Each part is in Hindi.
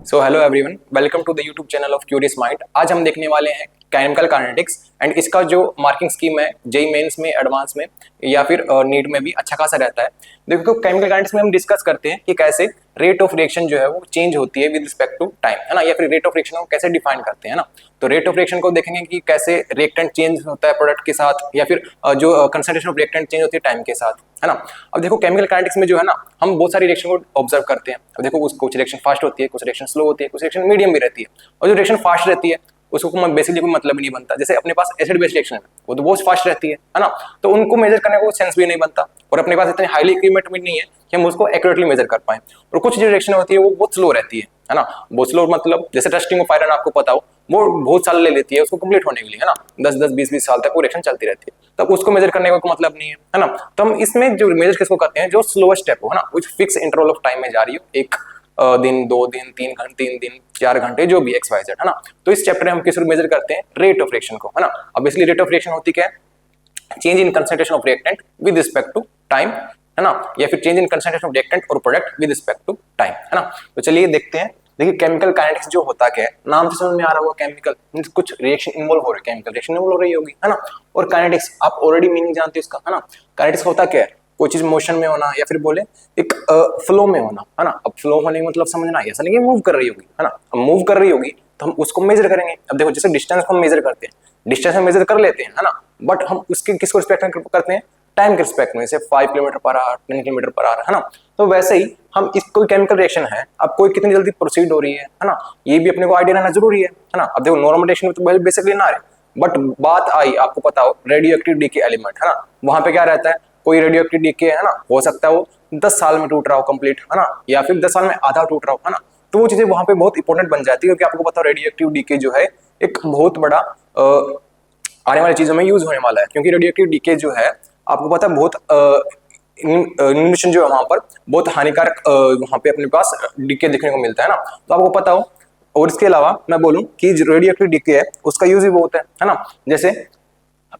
So hello everyone, welcome to the YouTube channel of curious mind. आज हम देखने वाले हैं केमिकल काइनेटिक्स एंड इसका जो मार्किंग स्कीम है जेई मेंस में, एडवांस में या फिर नीट में भी अच्छा खासा रहता है। देखो केमिकल काइनेटिक्स में हम डिस्कस करते हैं कि कैसे रेट ऑफ रिएक्शन जो है वो चेंज होती है विद रिस्पेक्ट टू टाइम, है ना, या फिर रेट ऑफ रिएक्शन को कैसे डिफाइन करते हैं ना। तो रेट ऑफ रिएक्शन को देखेंगे कि कैसे रिएक्टेंट चेंज होता है प्रोडक्ट के साथ, या फिर जो कंसंट्रेशन ऑफ रिएक्टेंट चेंज होती है टाइम के साथ, है ना। अब देखो केमिकल काइनेटिक्स में जो है ना, हम बहुत सारी रिएक्शन को ऑब्जर्व करते हैं। अब देखो कुछ रिएक्शन फास्ट होती है, कुछ रिएक्शन स्लो होती है, कुछ रिएक्शन मीडियम भी रहती है। और जो रिएक्शन फास्ट रहती है उसको बेसिकली कोई मतलब नहीं बनता। जैसे अपने पास एसिड बेस रिएक्शन है, वो तो बहुत फास्ट रहती है ना, तो उनको मेजर करने को सेंस भी नहीं बनता। और अपने पास इतनी हाईली इक्विपमेंट भी नहीं है कि हम उसको एक्यूरेटली मेजर कर पाए। और कुछ जो रिएक्शन होती है वो बहुत स्लो रहती है ना। बहुत स्लो मतलब जैसे टेस्टिंग ऑफ आयरन आपको पता हो, वो बहुत साल ले लेती है उसको कंप्लीट होने के लिए, है ना। 10-20 साल तक वो रिएक्शन चलती रहती है, तब उसको मेजर करने का कोई मतलब नहीं है ना। तो हम इसमें जो मेजर किसको करते हैं, जो स्लोएस्ट स्टेप हो, है ना, कुछ फिक्स इंटरवल ऑफ टाइम में जा रही हो, एक दिन, 2 दिन, 3 घंटे, 3 दिन, 4 घंटे, जो भी XYZ, है ना। तो इस चैप्टर में हम किस मेजर करते हैं, रेट ऑफ रिएक्शन को, है ना। अब इसलिए रेट ऑफ रिएक्शन होती क्या है, change in concentration of reactant with respect to time, है ना, या फिर change in concentration of reactant और product with respect to time, है ना। तो चलिए देखते हैं। देखिए केमिकल काइनेटिक्स जो होता क्या है, नाम से समझ में आ रहा होगा, केमिकल मींस कुछ रिएक्शन इन्वॉल्व हो रही है, केमिकल रिएक्शन इन्वॉल्व हो रही होगी, है ना। और काइनेटिक्स आप ऑलरेडी मीनिंग जानते हो इसका, है ना। काइनेटिक्स होता क्या है, कोई चीज मोशन में होना, या फिर बोले एक फ्लो में होना, है ना। अब फ्लो होने का मतलब समझना, ऐसा नहीं कि मूव कर रही होगी, है ना। अब मूव कर रही होगी तो हम उसको मेजर करेंगे। अब देखो जैसे डिस्टेंस को हम मेजर करते हैं, डिस्टेंस हम मेजर कर लेते हैं, है ना, बट हम उसके किसको रिस्पेक्ट में करते हैं, टाइम के रिस्पेक्ट में। जैसे 5 kilometre per hour, 10 kilometre per hour, है ना। तो वैसे ही हम इस कोई केमिकल रिएक्शन है, अब कोई कितनी जल्दी प्रोसीड हो रही है ना, ये भी अपने को आइडिया रहना जरूरी है ना। अब देखो नॉर्मल रिएक्शन में तो बेसिकली ना रहे, बट बात आई आपको पता हो रेडियो एक्टिव डीके एलिमेंट, है ना, वहां पे क्या रहता है, कोई रेडियो एक्टिव डीके, है ना, हो सकता है वो 10 साल में टूट रहा हो कंप्लीट, है ना, या फिर 10 साल में आधा टूट रहा हो, है ना। तो वो चीजें वहां पे बहुत इंपॉर्टेंट बन जाती है, क्योंकि आपको पता हो रेडियो एक्टिव डीके जो है एक बहुत बड़ा आने वाली चीजों में यूज होने वाला है। क्योंकि रेडियो एक्टिव डीके जो है आपको पता है बहुत इमिशन जो है वहां पर बहुत हानिकारक वहां पे अपने पास डीके देखने को मिलता है ना, तो आपको पता हो। और इसके अलावा मैं बोलूं कि जो रेडियो एक्टिव डीके है उसका यूज भी बहुत है ना। जैसे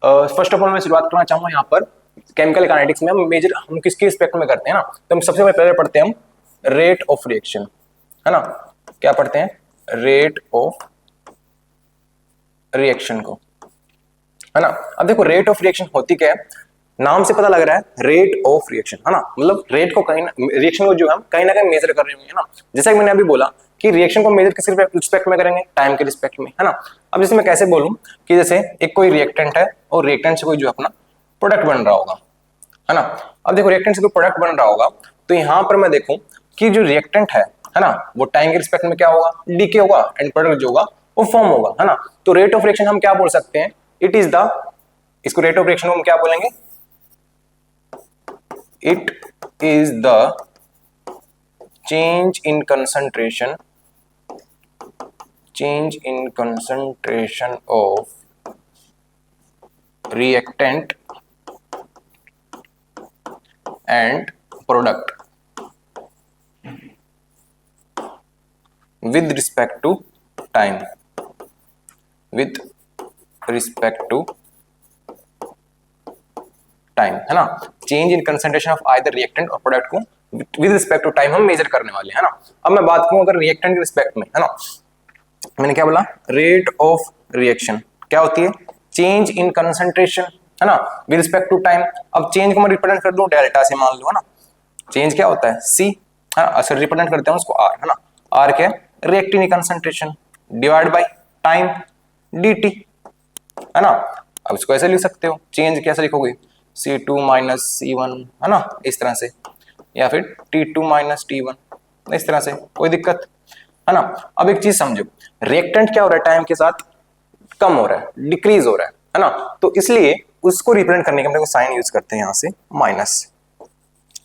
फर्स्ट ऑफ ऑल मैं शुरुआत करना चाहूंगा यहाँ पर केमिकल काइनेटिक्स में हम मेजर हम किसके रिस्पेक्ट में करते हैं ना। तो हम सबसे पहले पढ़ते हैं हम रेट ऑफ रिएक्शन, है ना। क्या पढ़ते हैं, रेट ऑफ रिएक्शन को, है ना। अब देखो रेट ऑफ रिएक्शन होती क्या है, नाम से पता लग रहा है रेट ऑफ रिएक्शन, है ना, मतलब रेट को कहीं रिएक्शन को जो हम कहीं ना कहीं मेजर कर रहे होंगे, है ना। जैसा कि मैंने अभी बोला कि रिएक्शन को मेजर किस रिस्पेक्ट में करेंगे, टाइम के रिस्पेक्ट में, है ना। अब जैसे मैं कैसे बोलूं कि जैसे एक कोई रिएक्टेंट है और रिएक्टेंट से कोई जो अपना प्रोडक्ट बन रहा होगा, है ना। अब देखो रिएक्टेंट से कोई प्रोडक्ट बन रहा होगा, तो यहां पर मैं देखूं कि जो रिएक्टेंट है ना, वो टाइम के रिस्पेक्ट में क्या होगा, डीके होगा, एंड प्रोडक्ट जो होगा वो फॉर्म होगा, है ना। तो रेट ऑफ रिएक्शन हम क्या बोल सकते हैं, इट इज द, इसको रेट ऑफ रिएक्शन को हम क्या बोलेंगे, it is the change in concentration of reactant and product with respect to time, है ना। Change in concentration of either reactant और प्रोडक्ट को विद रिस्पेक्ट टू टाइम हम मेजर करने वाले हैं ना। अब मैं बात करूं अगर रिएक्टेंट के रिस्पेक्ट में, है ना, मैंने क्या बोला, रेट ऑफ रिएक्शन क्या होती है, चेंज इन कंसंट्रेशन, है ना, विद रिस्पेक्ट टू टाइम। अब चेंज को मैं रिप्रेजेंट कर दूं डेल्टा से, मान लो, है ना। चेंज क्या होता है, सी, है ना, असर रिप्रेजेंट करते हैं उसको आर, है ना। आर क्या है, reactive concentration divide by time dt, है ना। अब इसको ऐसे लिख सकते हो, चेंज कैसे लिखोगे, C2 माइनस C1, है ना, इस तरह से, या फिर T2 माइनस T1, इस तरह से, कोई दिक्कत, है ना। अब एक चीज समझो, रिएक्टेंट क्या हो रहा है, टाइम के साथ कम हो रहा है, डिक्रीज हो रहा है ना। तो इसलिए उसको रिप्रेजेंट करने के लिए साइन यूज करते हैं यहां से माइनस।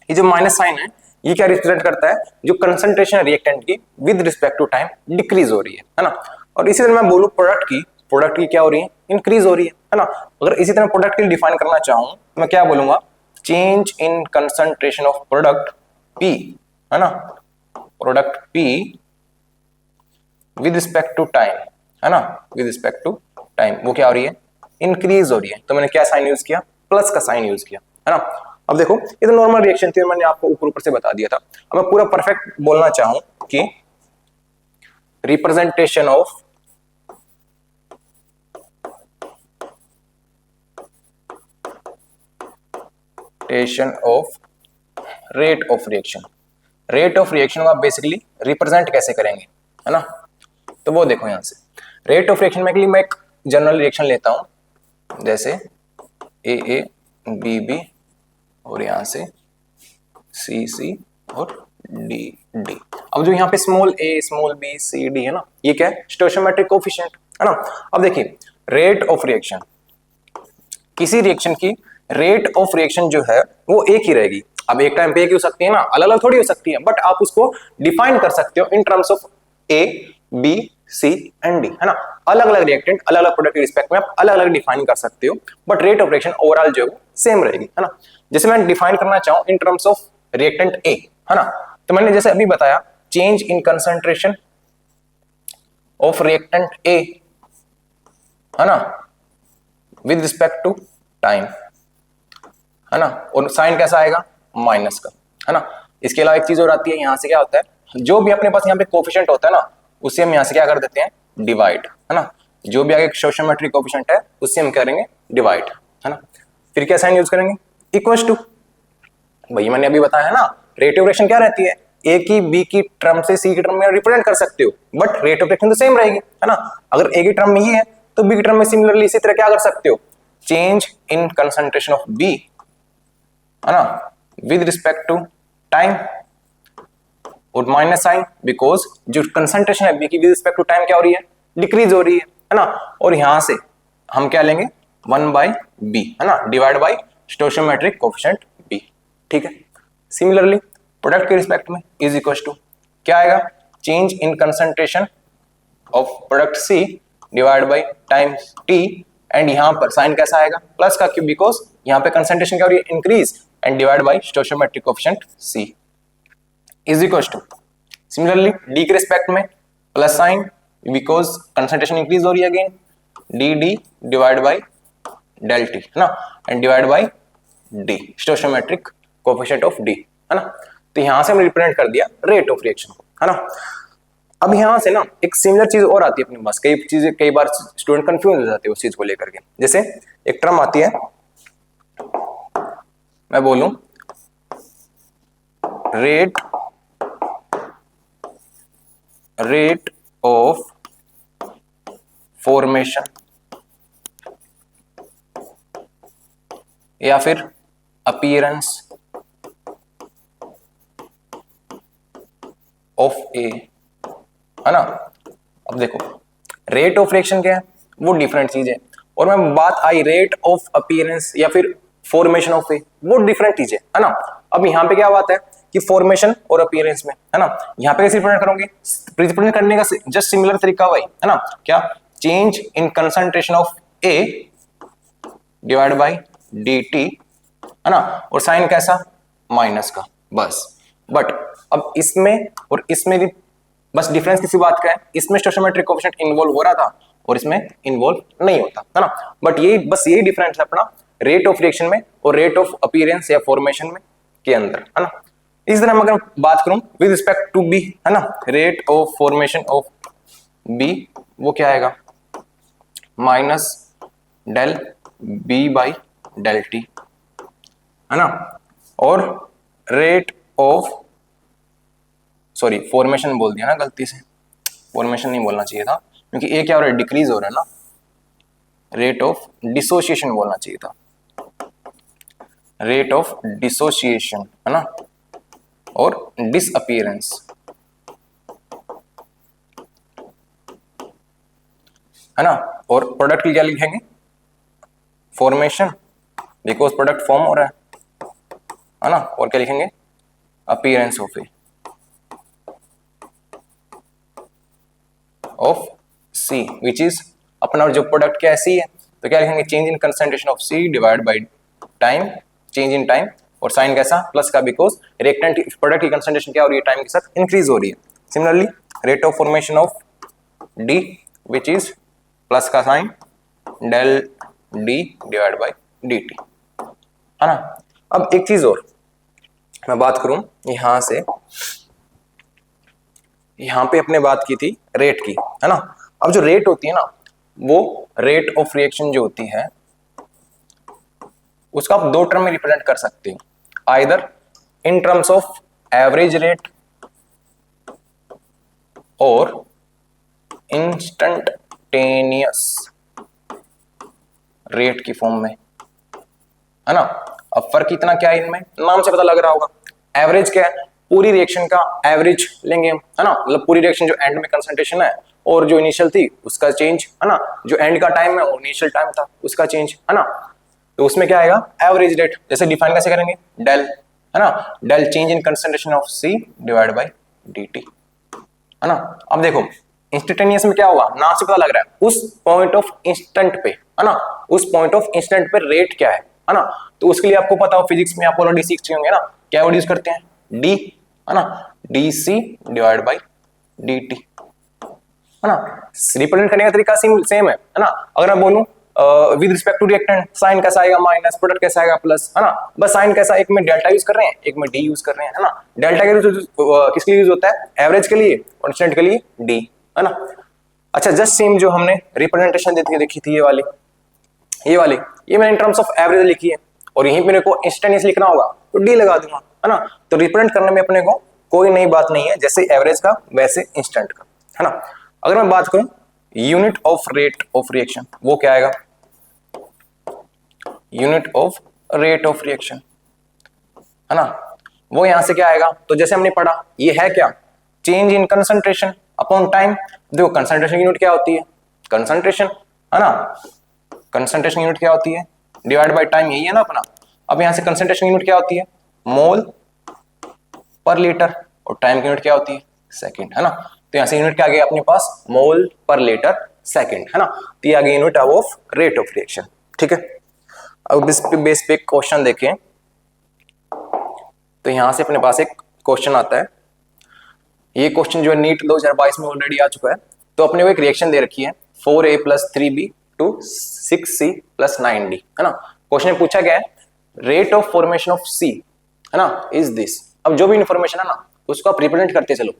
ये जो माइनस साइन है ये क्या रिप्रेजेंट करता है, जो कंसंट्रेशन है रिएक्टेंट की with respect to time decrease हो रही है ना। और इसी तरह मैं बोलूं प्रोडक्ट की क्या हो रही है, इंक्रीज हो रही है ना। अगर इसी तरह प्रोडक्ट के लिए डिफाइन करना चाहूं तो मैं क्या बोलूंगा, change in concentration of product P, है ना, product P with respect to time, है ना, विद रिस्पेक्ट टू टाइम वो क्या हो रही है, इंक्रीज हो रही है। तो मैंने क्या साइन यूज किया, प्लस का साइन यूज किया, है ना। अब देखो ये तो नॉर्मल रिएक्शन थी, मैंने आपको ऊपर ऊपर से बता दिया था। अब मैं पूरा परफेक्ट बोलना चाहूं कि representation of rate of reaction. Rate of reaction को आप बेसिकली रिप्रेजेंट कैसे करेंगे, है ना? तो वो देखो यहां से रेट ऑफ रिएक्शन में के लिए मैं एक जनरल रिएक्शन लेता हूं, जैसे ए बी बी और यहां से सी और डी। अब जो यहाँ पे स्मॉल ए स्मॉल बी सी डी है ना, ये क्या है? स्टोइचोमेट्रिक कोफिशिएंट, है ना? अब देखिए रेट ऑफ रिएक्शन, किसी रिएक्शन की रेट ऑफ रिएक्शन जो है वो एक ही रहेगी। अब एक टाइम पे एक ही हो सकती है ना, अलग अलग थोड़ी हो सकती है, बट आप उसको डिफाइन कर सकते हो in terms of A B C and D, है ना? अलग अलग रिएक्टेंट अलग अलग प्रोडक्ट के रिस्पेक्ट में आप अलग अलग डिफाइन कर सकते हो, but rate of reaction overall जो है सेम रहेगी, है ना? जैसे मैं डिफाइन करना चाहूं इन टर्म्स ऑफ रिएक्टेंट ए, है ना, तो मैंने जैसे अभी बताया change in concentration of reactant A, है ना, विद रिस्पेक्ट टू टाइम, है ना, और साइन कैसा आएगा? माइनस का, है ना? इसके अलावा एक चीज और आती है, यहां से क्या होता है, जो भी अपने पास यहाँ पे कोफिशिएंट होता है ना, उससे हम यहां से क्या कर देते हैं? डिवाइड, है ना? जो भी आगे स्टोइचोमेट्रिक कोफिशिएंट है उससे हम करेंगे डिवाइड, है ना? फिर क्या साइन यूज करेंगे? Equals to. भाई मैंने अभी बताया है ना, रेट ऑफ रिएक्शन क्या रहती है? ए की बी की टर्म से सी की टर्म में रिप्रेजेंट कर सकते हो, बट रेट ऑफ रिएक्शन तो सेम रहेगी, है ना? अगर ए की टर्म में ये है तो बी की टर्म में सिमिलरली इसी तरह क्या कर सकते हो? Change in concentration of B, है ना, विद रिस्पेक्ट टू टाइम, और माइनस साइन बिकॉज जो कंसंट्रेशन है बी की विद रिस्पेक्ट टू टाइम क्या हो रही है? डिक्रीज हो रही है ना? और यहां से हम क्या लेंगे? 1/b, है ना, divide by stoichiometric coefficient b, ठीक है? सिमिलरली प्रोडक्ट के रिस्पेक्ट में इज इक्वल टू क्या आएगा? Change in concentration of product c divide by time t, and यहां पर साइन कैसा आएगा? प्लस का, क्यों? बिकॉज यहां पे कंसंट्रेशन क्या हो रही है? Increase, and divide by stoichiometric coefficient c is equal to similarly D के रिस्पेक्ट में plus sign because concentration increase हो रही है again, D divide by del T, है ना, and divide by D stoichiometric coefficient of D, है ना? तो यहां से हमने रिप्रेजेंट कर दिया रेट ऑफ रिएक्शन को, है ना? अब यहां से ना एक सिमिलर चीज और आती है अपने पास, कई चीजें कई बार स्टूडेंट कंफ्यूज हो जाते हैं उस चीज को लेकर के। जैसे एक टर्म आती है, मैं बोलूं रेट ऑफ फॉर्मेशन या फिर अपीयरेंस ऑफ ए, है ना? अब देखो रेट ऑफ रिएक्शन क्या है? वो डिफरेंट चीज है, और मैं बात आई रेट ऑफ अपीयरेंस या फिर फॉर्मेशन ऑफ ए, वो डिफरेंट चीज है ना? अब यहां पे क्या बात है कि फॉर्मेशन और अपीयरेंस में, है ना, यहां पे कैसे रिप्रेजेंट करोगे? रिप्रेजेंट करने का जस्ट सिमिलर तरीका वही है ना, क्या? Change in concentration of A divide by dt, है ना, और साइन कैसा? माइनस का, बस। बट अब इसमें और इसमें भी बस डिफरेंस किसी बात का है, इसमें स्टोइचोमेट्रिक कोफिशिएंट इन्वॉल्व हो रहा था और इसमें इन्वॉल्व नहीं होता, है ना? बट ये बस यही डिफरेंस है अपना रेट ऑफ रिएक्शन में और रेट ऑफ अपीयरेंस या फॉर्मेशन में के अंदर, है ना? इस तरह मैं अगर बात करूं विद रिस्पेक्ट टू बी, है ना, rate of formation of B वो क्या आएगा? Minus del B by del T, है ना? और रेट ऑफ सॉरी फॉर्मेशन बोल दिया ना गलती से, फॉर्मेशन नहीं बोलना चाहिए था, क्योंकि ए क्या हो रहा है? डिक्रीज हो रहा है ना, रेट ऑफ डिसोसिएशन बोलना चाहिए था, रेट ऑफ डिसोसिएशन, है ना, और डिसअपीयरेंस, है ना? और प्रोडक्ट की क्या लिखेंगे? फॉर्मेशन, बिकॉज प्रोडक्ट फॉर्म हो रहा है ना? और क्या लिखेंगे? Appearance of A of C, which is अपना जो प्रोडक्ट क्या है? सी है, तो क्या लिखेंगे? Change in concentration of C divide by time, change in time, और साइन कैसा? प्लस का, बिकॉज रिएक्टेंट प्रोडक्ट की कंसंट्रेशन क्या हो रही है? टाइम के साथ इंक्रीज हो रही है। Similarly rate of formation of D which is plus का sign del D divide by D T, है ना? अब एक चीज और मैं बात करूं यहां से, यहाँ पे अपने बात की थी रेट की, है ना। अब जो रेट होती है ना, वो रेट ऑफ रिएक्शन जो होती है उसका आप दो टर्म में रिप्रेजेंट कर सकते हो, either in terms of average rate और इंस्टंटेनियस रेट की फॉर्म में, है ना। अब फर्क इतना क्या है इनमें, नाम से पता लग रहा होगा। एवरेज क्या है, पूरी रिएक्शन का एवरेज लेंगे हम, है ना, मतलब पूरी रिएक्शन जो एंड में कंसंट्रेशन है और जो इनिशियल थी उसका चेंज, है ना, जो एंड का टाइम है और इनिशियल टाइम था उसका चेंज, है ना। तो उसमें क्या आएगा, एवरेज रेट। जैसे डिफाइन कैसे करेंगे, डेल, है ना, del change in concentration of C divide by dt, है ना। अब देखो इंस्टेंटेनियस में क्या होगा, नाम से पता लग रहा है, उस पॉइंट ऑफ इंस्टेंट पे, है ना, उस पॉइंट ऑफ इंस्टेंट पे रेट क्या है ना। तो उसके लिए आपको पता हो, फिजिक्स में आप ऑलरेडी सीख चुके होंगे ना, क्या वर्ड यूज करते हैं, डी, है ना, D C divide by D T, है ना। रिप्रेजेंट करने का तरीका सेम है ना। अगर मैं बोलूं with respect to reactant, sign कैसा आएगा माइनस, प्रोडक्ट कैसा आएगा प्लस, है ना। बस साइन कैसा, एक में डेल्टा यूज कर रहे हैं, एक में डी यूज कर रहे हैं, है ना। डेल्टा के किसके लिए यूज होता है, एवरेज के लिए, और इंस्टेंट के लिए डी, है ना। अच्छा जस्ट सेम जो हमने रिप्रेजेंटेशन देखी थी, ये वाली ये मैंने इन टर्म्स ऑफ एवरेज लिखी है, और यहीं मेरे को इंस्टेंटेनियस लिखना होगा तो डी लगा दूंगा, है ना। तो रिप्रेजेंट करने में अपने को कोई नई बात नहीं है, जैसे एवरेज का वैसे इंस्टेंट का, है ना। अगर मैं बात करूं unit of rate of reaction, वो क्या आएगा, unit of rate of reaction, है ना, वो यहां से क्या आएगा। तो जैसे हमने पढ़ा, ये है क्या, change in concentration upon time. देखो कंसंट्रेशन यूनिट क्या होती है, कंसंट्रेशन, है ना, कंसंट्रेशन यूनिट क्या होती है, डिवाइड बाय टाइम, यही है ना अपना। अब यहां से कंसंट्रेशन यूनिट क्या होती है, मोल पर लीटर, और टाइम की यूनिट क्या होती है, सेकंड, है ना। तो यहां से यूनिट क्या आ गया अपने पास, मोल पर लीटर सेकंड, है ना। तो ये आ गया unit of rate of reaction, ठीक है। अब इस बेस पे क्वेश्चन देखें, तो यहां से अपने पास एक क्वेश्चन आता है। ये क्वेश्चन जो है नीट 2022 में ऑलरेडी आ चुका है। तो अपने को एक रिएक्शन दे रखी है 4a + 3b to 6c + 9d, है ना। क्वेश्चन में पूछा गया है रेट ऑफ फॉर्मेशन ऑफ सी, है ना, इज दिस। अब जो भी इंफॉर्मेशन है ना उसको आप रिप्रेजेंट करते चलो।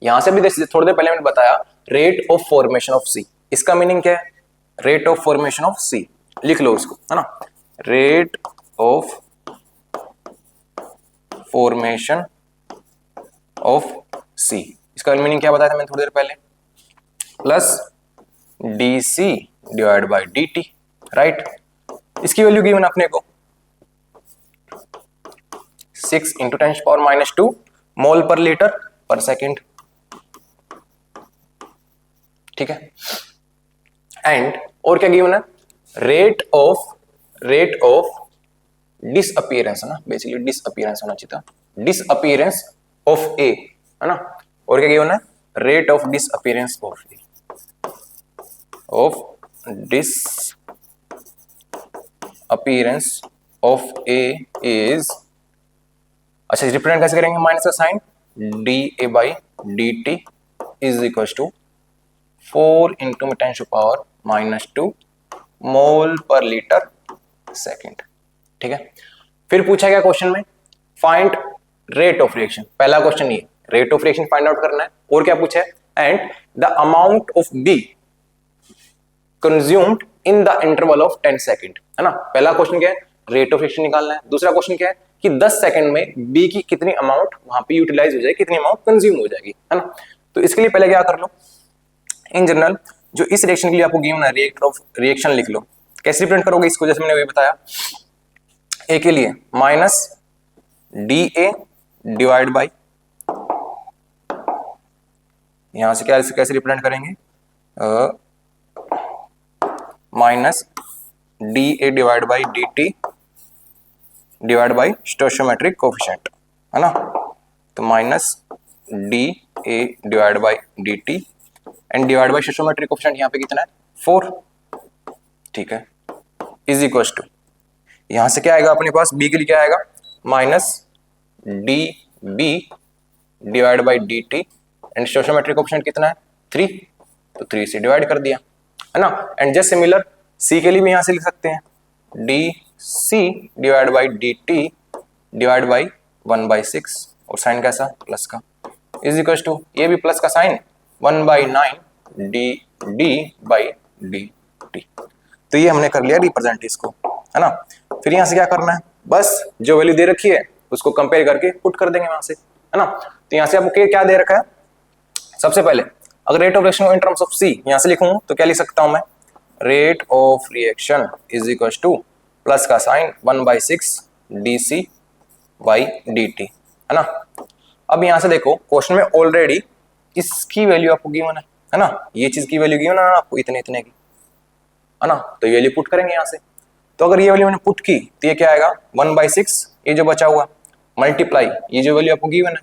यहां से भी थोड़ी देर पहले मैंने बताया rate of formation of C, इसका मीनिंग क्या है, rate of formation of C, लिख लो उसको, है ना, rate of formation of C, इसका मीनिंग क्या बताया था मैंने थोड़ी देर पहले, plus D C divide by D T, right. इसकी वैल्यू गिवन अपने को 6 × 10⁻⁻² मोल पर लीटर पर सेकेंड, ठीक है। एंड और क्या गिवन है, रेट ऑफ डिसअपीयरेंस, है ना, बेसिकली डिसअपीयरेंस होना चाहिए था, डिसअपीयरेंस ऑफ ए, है ना। और क्या गिवन है, rate of disappearance of A, of disappearance of A is, अच्छा रिप्रेजेंट कैसे करेंगे, माइनस का sign, D A by D T is equal to 4 × 10⁻⁻² mole per litre second, ठीक है। फिर पूछा गया क्वेश्चन में फाइंड रेट ऑफ रिएक्शन, पहला क्वेश्चन ये rate of reaction find out करना है। और क्या पूछा है, and the amount of be consumed in the interval of 10 second, है ना। पहला क्वेश्चन क्या है, रेट ऑफ रिएक्शन निकालना है। दूसरा क्वेश्चन क्या है कि 10 सेकंड में बी की कितनी अमाउंट वहां पे यूटिलाइज हो जाएगी, कितनी अमाउंट कंज्यूम हो जाएगी, है ना। तो इसके लिए पहले क्या कर लो, इन जनरल जो इस रिएक्शन के लिए आपको गिवन है रेट ऑफ रिएक्शन लिख लो। कैसे रिप्रेजेंट करोगे इसको, जैसे मैंने वही बताया, ए के लिए minus D A divide by, यहां से क्या कैसे रिप्रेजेंट करेंगे, minus D A divide by D T divide by stoichiometric coefficient, है ना। तो minus D A divide by D T and divide by stoichiometric coefficient यहाँ पे कितना है 4, ठीक है, इज इक्वल टू, यहां से क्या आएगा अपने पास, बी के लिए क्या आएगा, minus D B divide by D T and stoichiometric coefficient कितना है 3, तो 3 से डिवाइड कर दिया, है ना। एंड जस्ट सिमिलर सी के लिए भी यहां से लिख सकते हैं D C divide by D T divide by 1/6, और साइन कैसा प्लस का, इज इक्वल टू, ये भी प्लस का साइन 1/9 डी/dt। तो ये हमने कर लिया रिप्रेजेंट इसको, है ना। फिर यहां से क्या करना है, बस जो वैल्यू दे रखी है उसको कंपेयर करके पुट कर देंगे वहां से, है ना। तो यहां से आपको क्या दे रखा है, सबसे पहले अगर rate of reaction in terms of C यहां से लिखूं तो क्या लिख सकता हूं मैं, rate of reaction is equal to plus का साइन 1/6 dc/dt, है ना। अब यहां से देखो क्वेश्चन में ऑलरेडी इसकी वैल्यू आपको गिवन है ना, ये चीज की वैल्यू गिवन है ना आपको, इतने इतने की, है ना। तो ये वैल्यू पुट करेंगे यहां से। तो अगर ये वैल्यू मैंने पुट की तो ये क्या आएगा 1/6, ये जो बचा हुआ मल्टीप्लाई ये जो वैल्यू आपको गिवन है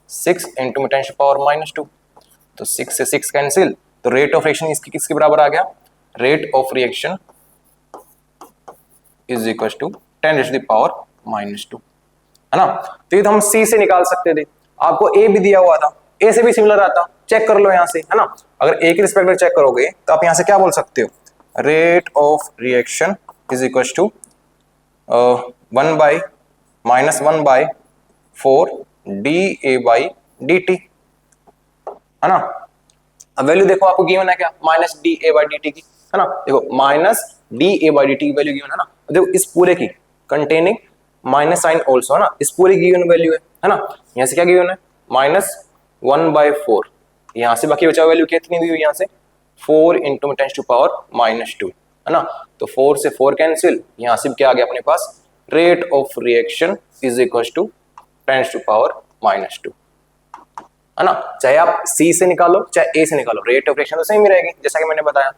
6 इंटू 10⁻²। तो 6 से 6 कैंसिल, तो रेट ऑफ रिएक्शन इसकी किसके बराबर आ गया, rate of reaction is equal to 10⁻², है ना। तो ये तो हम सी से निकाल सकते थे, आपको ए भी दिया हुआ था, ए से भी सिमिलर आता, चेक कर लो यहां से, है ना। अगर ए के रिस्पेक्ट में चेक करोगे तो आप यहां से क्या बोल सकते हो, rate of reaction is equal to 1/-1/4 dA/dt, है ना। अब वैल्यू देखो आपको गिवन है क्या, -dA/dt की, है ना। देखो -dA/dt की वैल्यू गिवन है ना। देखो इस पूरे की कंटेनिंग माइनस साइन ऑल्सो, है ना, इस पूरे की गिवन वैल्यू है ना। यहां से क्या गिवन है -1/4, यहां से बाकी बचा वैल्यू कितनी दी हुई, यहां से 4 इंटू 10⁻², है ना। तो 4 से 4 कैंसिल, यहां से क्या आ गया अपने पास, rate of reaction is equal to 10⁻², है ना। चाहे आप सी से निकालो चाहे ए से निकालो, रेट ऑफ रिएक्शन तो सेम ही रहेगी जैसा कि मैंने बताया।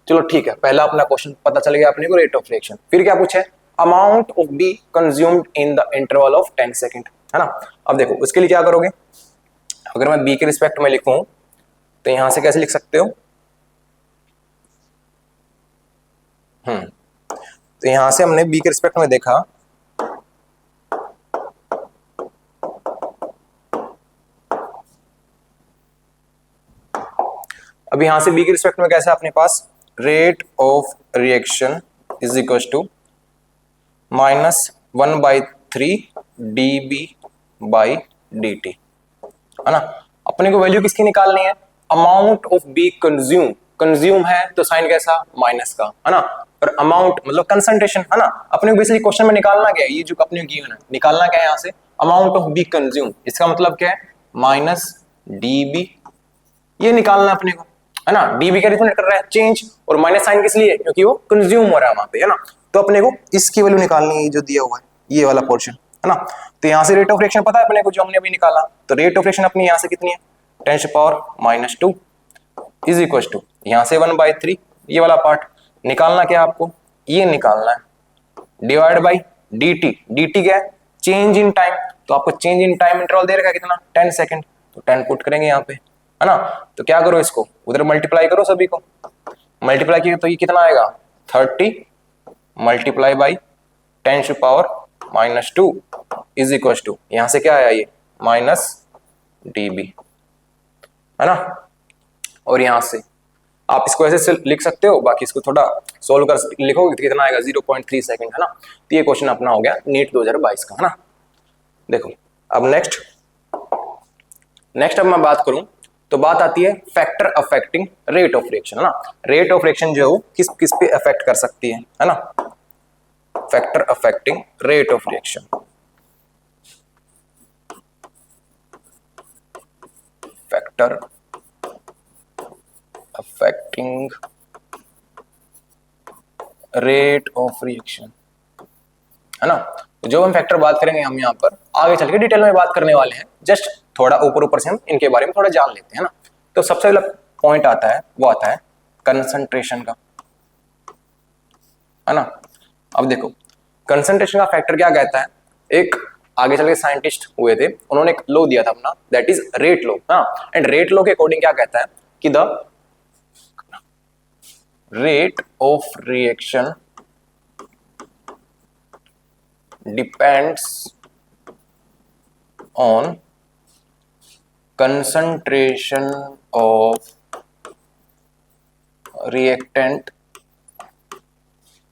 चलो ठीक है, पहला अपना क्वेश्चन पता चल गया अपने को, रेट ऑफ रिएक्शन। फिर क्या पूछे, amount of be consumed in the interval of 10 second, है ना। अब देखो उसके लिए क्या करोगे, अगर मैं बी के रिस्पेक्ट में लिखूं तो यहां से कैसे लिख सकते हो, तो यहां से हमने बी के रिस्पेक्ट में देखा, अब यहां से बी के रिस्पेक्ट में कैसा अपने पास, rate of reaction is equal to -1/3 dB/dt, है ना। अपने को वैल्यू किसकी निकालनी है, amount of B consume, consume है तो साइन कैसा माइनस का, है ना। और अमाउंट मतलब कंसंट्रेशन, है ना। अपने को बेसिकली क्वेश्चन में निकालना क्या है, ये जो अपने गिवन है निकालना क्या है यहां से, अमाउंट ऑफ बी कंज्यूम, इसका मतलब क्या है -dB, ये निकालना अपने को, है ना। डीबी का रिप्रेजेंट कर रहा है चेंज, और माइनस साइन किस लिए, क्योंकि वो कंज्यूम हो रहा है वहां पे, है ना। तो अपने को इसकी वैल्यू निकालनी है जो दिया हुआ है ये वाला पोर्शन, है ना। तो यहां से रेट ऑफ रिएक्शन पता है अपने को जो हमने अभी निकाला, तो रेट ऑफ रिएक्शन अपनी यहां से कितनी है 10⁻² इज इक्वल टू यहां से 1/3, ये वाला पार्ट निकालना क्या है आपको, ये निकालना है डिवाइड बाई dt, dt क्या है चेंज इन टाइम, तो आपको चेंज इन टाइम इंटरवल दे रखा है कितना 10 सेकंड, तो 10 पुट करेंगे यहाँ पे, है ना। तो क्या करो, इसको उधर मल्टीप्लाई करो, सभी को मल्टीप्लाई किया तो ये कितना आएगा 30 multiply by 10⁻² is equal to यहां से क्या आया ये -dB, है ना। और यहां से आप इसको ऐसे लिख सकते हो, बाकी इसको थोड़ा सोल्व कर लिखोगे तो कितना आएगा 0.3 सेकंड, है ना। तो ये क्वेश्चन अपना हो गया नीट 2022 का, है ना। देखो अब नेक्स्ट अब मैं बात करूं तो बात आती है factor affecting rate of reaction, है ना। रेट ऑफ रिएक्शन जो किस किस पे अफेक्ट कर सकती है ना। Factor affecting rate of reaction, factor affecting rate of reaction, है ना। जो हम फैक्टर बात करेंगे हम यहाँ पर आगे चल के डिटेल में बात करने वाले हैं, जस्ट थोड़ा ऊपर से हम इनके बारे में थोड़ा जान लेते हैं ना। तो सबसे पहला पॉइंट आता है वो आता है कंसंट्रेशन का, है ना। अब देखो कंसंट्रेशन का फैक्टर क्या कहता है, एक आगे चल के साइंटिस्ट हुए थे, उन्होंने एक लॉ दिया था अपना, दैट इज रेट लॉ, हाँ। एंड रेट लॉ के अकॉर्डिंग क्या कहता है कि the rate of reaction depends on concentration of reactant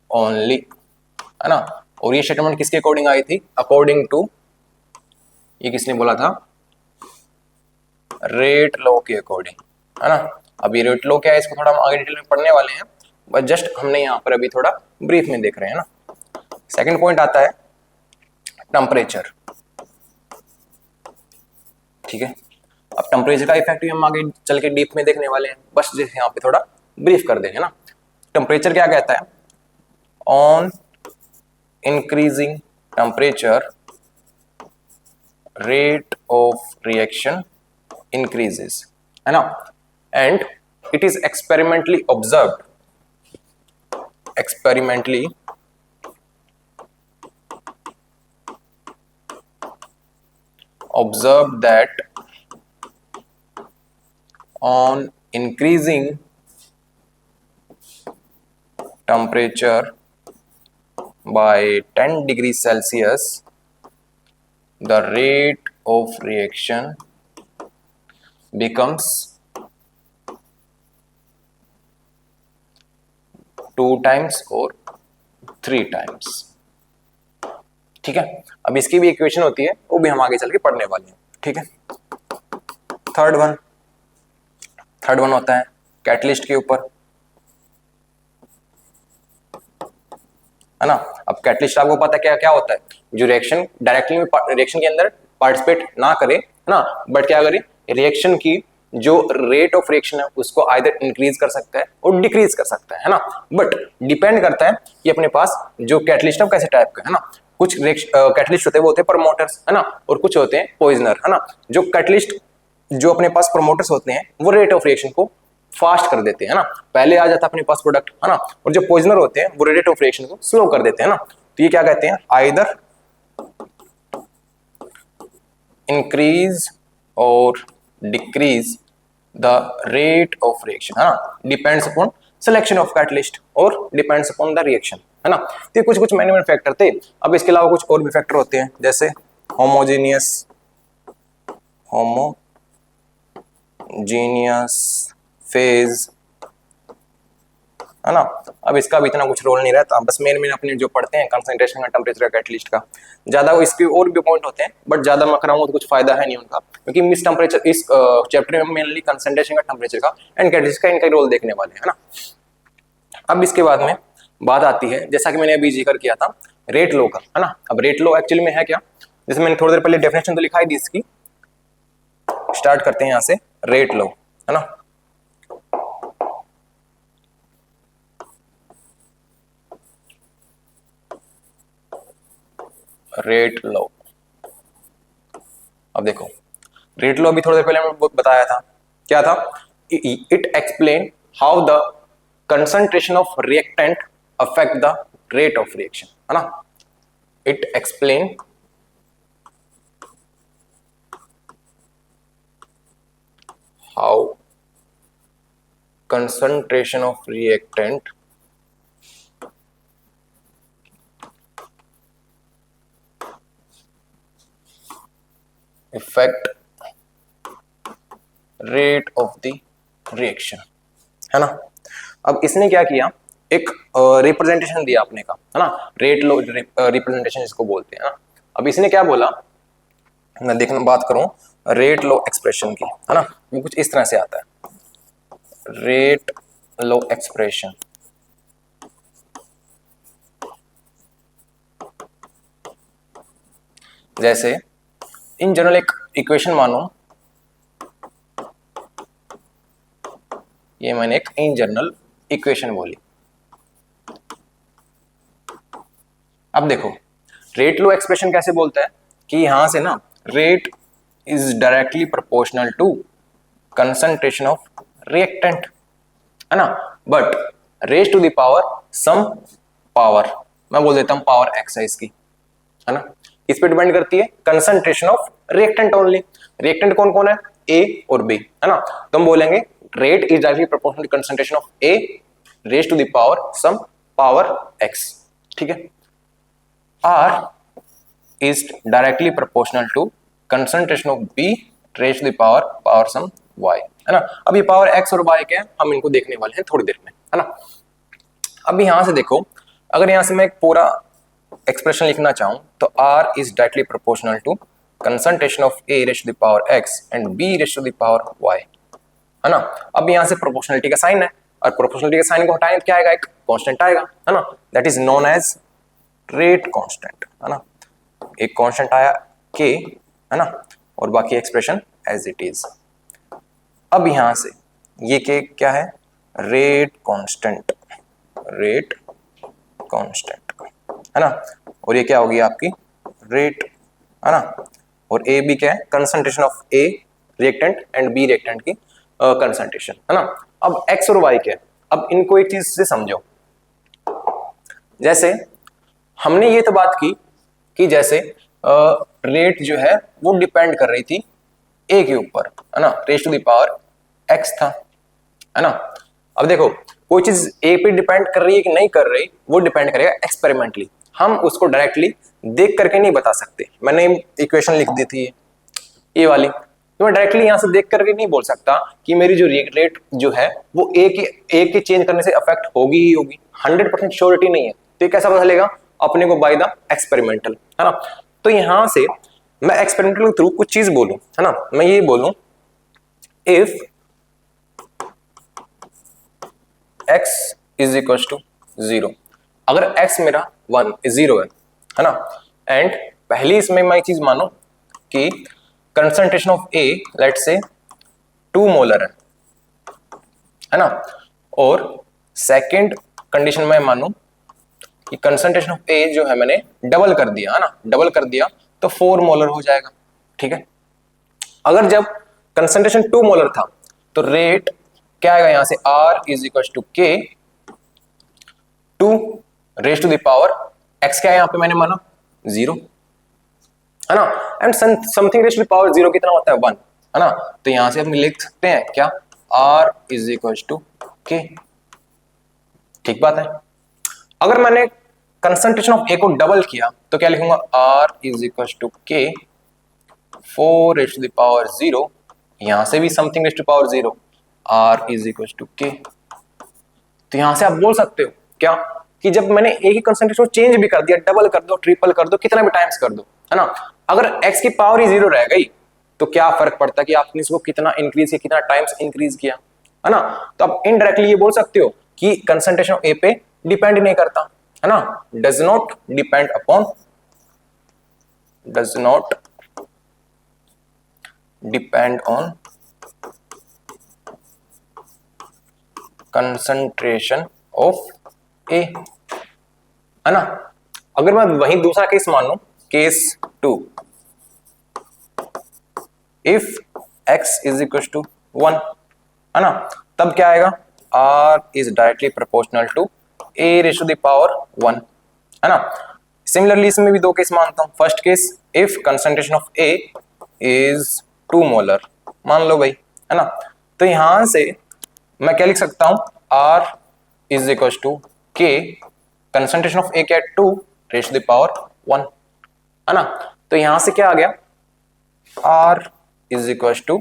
only, है ना। और ये स्टेटमेंट किसके अकॉर्डिंग आई थी, अकॉर्डिंग टू, ये किसने बोला था, रेट लॉ के अकॉर्डिंग, है ना। अभी रेट लॉ क्या है इसको थोड़ा हम आगे डिटेल में पढ़ने वाले हैं, बट जस्ट हमने यहाँ पर अभी थोड़ा ब्रीफ में देख रहे हैं ना। सेकंड पॉइंट आता है टेम्परेचर, ठीक है। अब टेम्परेचर का इफेक्ट भी हम आगे चल के डीप में देखने वाले हैं, बस जैसे यहाँ पे थोड़ा ब्रीफ कर देंगे ना। टेम्परेचर क्या कहता है, on increasing temperature rate of reaction increases, है ना। And it is experimentally observed, experimentally observed that on increasing temperature by 10 degrees Celsius the rate of reaction becomes 2 times or 3 times, ठीक है। अब इसकी भी इक्वेशन होती है, वो भी हम आगे चल के पढ़ने वाले हैं, ठीक है। थर्ड वन होता है कैटलिस्ट के ऊपर, है ना। अब कैटलिस्ट आपको पता है क्या क्या होता है, जो रिएक्शन डायरेक्टली रिएक्शन के अंदर पार्टिसिपेट ना करे, है ना, बट क्या करे, रिएक्शन की जो रेट ऑफ रिएक्शन है उसको आइदर इंक्रीज कर सकता है और डिक्रीज कर सकता है ना। बट डिपेंड करता है कि अपने पास जो कैटलिस्ट है कैसे टाइप का है ना। कुछ कैटलिस्ट होते हैं वो होते हैं प्रमोटर्स, है ना, और कुछ होते हैं पॉइजनर, है ना। जो कैटलिस्ट जो अपने पास प्रमोटर्स होते हैं वो रेट ऑफ रिएक्शन को फास्ट कर देते हैं ना, पहले आ जाता है अपने पास प्रोडक्ट, है ना। और जो पॉइजनर होते हैं वो रेट ऑफ रिएक्शन को स्लो कर देते हैं ना। तो ये क्या कहते हैं, आइदर इंक्रीज और decrease the rate of reaction, है ना, depends upon selection of catalyst और डिपेंड्स अपॉन द रिएक्शन, है ना। तो कुछ कुछ मैनेजमेंट फैक्टर थे। अब इसके अलावा कुछ और भी फैक्टर होते हैं, जैसे होमोजेनियस फेज, है ना। अब इसका भी इतना कुछ रोल नहीं रहता, बस मेन अपने जो पढ़ते हैं कंसंट्रेशन का, टेम्परेचर का, कैटलिस्ट का, ज्यादा इसके और भी पॉइंट होते हैं, बट ज्यादा मैं कराऊंगा तो कुछ फायदा है नहीं उनका, क्योंकि इस टेम्परेचर इस चैप्टर में मेनली कंसंट्रेशन का, टेम्परेचर का एंड कैटलिस्ट का इनका रोल देखने वाले हैं ना। अब इसके बाद में बात आती है, जैसा कि मैंने अभी जिक्र किया था, रेट लो का, है ना। अब रेट लो एक्चुअली में है क्या, जैसे मैंने थोड़ी देर पहले डेफिनेशन तो लिखा ही दी इसकी, स्टार्ट करते हैं यहां से। रेट लो, है ना, रेट लो। अब देखो रेट लो अभी थोड़ी देर पहले मैंने बताया था, क्या था, it explain how the concentration of reactant affect the rate of reaction, है ना। It explain how concentration of reactant affect rate of the reaction, है ना। अब इसने क्या किया, एक रिप्रेजेंटेशन दिया अपने का, है ना, रेट लो रिप्रेजेंटेशन इसको बोलते हैं ना। अब इसने क्या बोला, मैं देखना बात करूं रेट लो एक्सप्रेशन की, है ना, वो कुछ इस तरह से आता है, रेट लो एक्सप्रेशन, जैसे इन जनरल एक इक्वेशन मानो, ये मैंने एक इन जनरल इक्वेशन बोली। अब देखो रेट लो एक्सप्रेशन कैसे बोलता है कि यहां से ना rate is directly proportional to concentration of reactant, है ना, but raise to the power some power, मैं बोल देता हूं पावर एक्स है इसकी, है ना। इस पे डिपेंड करती है concentration of reactant only. Reactant कौन कौन है, ए और बी, है ना। तो हम बोलेंगे rate is directly proportional to concentration of A raise to the power some power X, ठीक है। R is directly proportional to concentration of B raise to the power some Y, है ना। अब ये पावर एक्स और वाई क्या है, हम इनको देखने वाले हैं थोड़ी देर में, है ना। अब यहां से देखो, अगर यहां से मैं एक पूरा एक्सप्रेशन लिखना चाहूं तो R is directly proportional to concentration of A raise to the power X and B raise to the power Y, है ना। अब यहाँ से प्रोपोर्शनलिटी का साइन है, और प्रोपोर्शनलिटी के साइन को हटाएं तो क्या आएगा, एक कांस्टेंट आएगा, है ना, that is known as rate constant, है ना। एक कांस्टेंट आया के, है ना, और बाकी एक्सप्रेशन एज इट इज। अब यहां से ये के क्या है, रेट कांस्टेंट, रेट कांस्टेंट, है ना, और ये क्या होगी आपकी रेट, है ना, और ए बी क्या है, concentration of A reactant and B reactant की कंसंट्रेशन, है ना। अब एक्स और वाई क्या है, अब इनको एक चीज से समझो। जैसे हमने ये तो बात की कि जैसे रेट जो है वो डिपेंड कर रही थी ए के ऊपर, है ना, raise to the power X था, है ना। अब देखो कोई चीज ए पे डिपेंड कर रही है कि नहीं कर रही, वो डिपेंड करेगा एक्सपेरिमेंटली, हम उसको डायरेक्टली देख करके नहीं बता सकते। मैंने इक्वेशन लिख दी थी ये वाली, तो मैं डायरेक्टली यहां से देख करके नहीं बोल सकता कि मेरी जो रेट जो है वो ए के चेंज करने से अफेक्ट होगी ही होगी, 100% श्योरिटी नहीं है। तो ये कैसा पता चलेगा अपने को, बाय द एक्सपेरिमेंटल, है ना। तो यहां से मैं एक्सपेरिमेंटल के थ्रू कुछ चीज बोलूं, है ना, मैं ये बोलूं if x is equal to 0, अगर x मेरा 0 है ना, एंड पहली इसमें मैं एक चीज मानू कि concentration of A let's say 2 molar है ना, और सेकंड कंडीशन में मानू कि कंसंट्रेशन ऑफ A जो है मैंने डबल कर दिया, है ना, डबल कर दिया तो 4 मोलर हो जाएगा, ठीक है। अगर जब कंसंट्रेशन 2 मोलर था तो रेट क्या आएगा, यहां से R is equal to K 2 raise to the power x, क्या है यहां पे मैंने माना 0, है ना, and something raise to the power 0 कितना होता है 1, है ना। तो यहां से हम लिख सकते हैं क्या, R इज इक्वल टू के, ठीक बात है। अगर मैंने कंसंट्रेशन ऑफ A को डबल किया तो क्या लिखूंगा, R इज इक्वल टू के 4 रेज टू द पावर 0, यहां से भी something raise to power 0, R is equal to K. तो यहां से आप बोल सकते हो क्या कि जब मैंने एक ही कंसंट्रेशन को चेंज भी कर दिया, डबल कर दो, ट्रिपल कर दो, कितना भी टाइम्स कर दो, है ना, अगर x की पावर ही 0 रह गई तो क्या फर्क पड़ता कि आपने इसको कितना इंक्रीज किया, कितना टाइम्स इंक्रीज किया, है ना। तो आप इनडायरेक्टली ये बोल सकते हो कि कंसंट्रेशन ऑफ A पे डिपेंड नहीं करता, है ना, does not depend upon, does not depend on concentration of A, है ना। अगर मैं वही दूसरा केस मान लूं, case 2, if x is equal to 1, है ना, तब क्या आएगा, R is directly proportional to A raise to the power 1, है ना। सिमिलरली इसमें भी दो केस मानता हूं। First case, if concentration of A is 2 molar, मान लो भाई, है ना। तो यहां से मैं क्या लिख सकता हूं, R is equal to K, concentration of A क्या है 2 रेज़ टू द पावर 1, है ना। तो यहां से क्या आ गया, R is equal to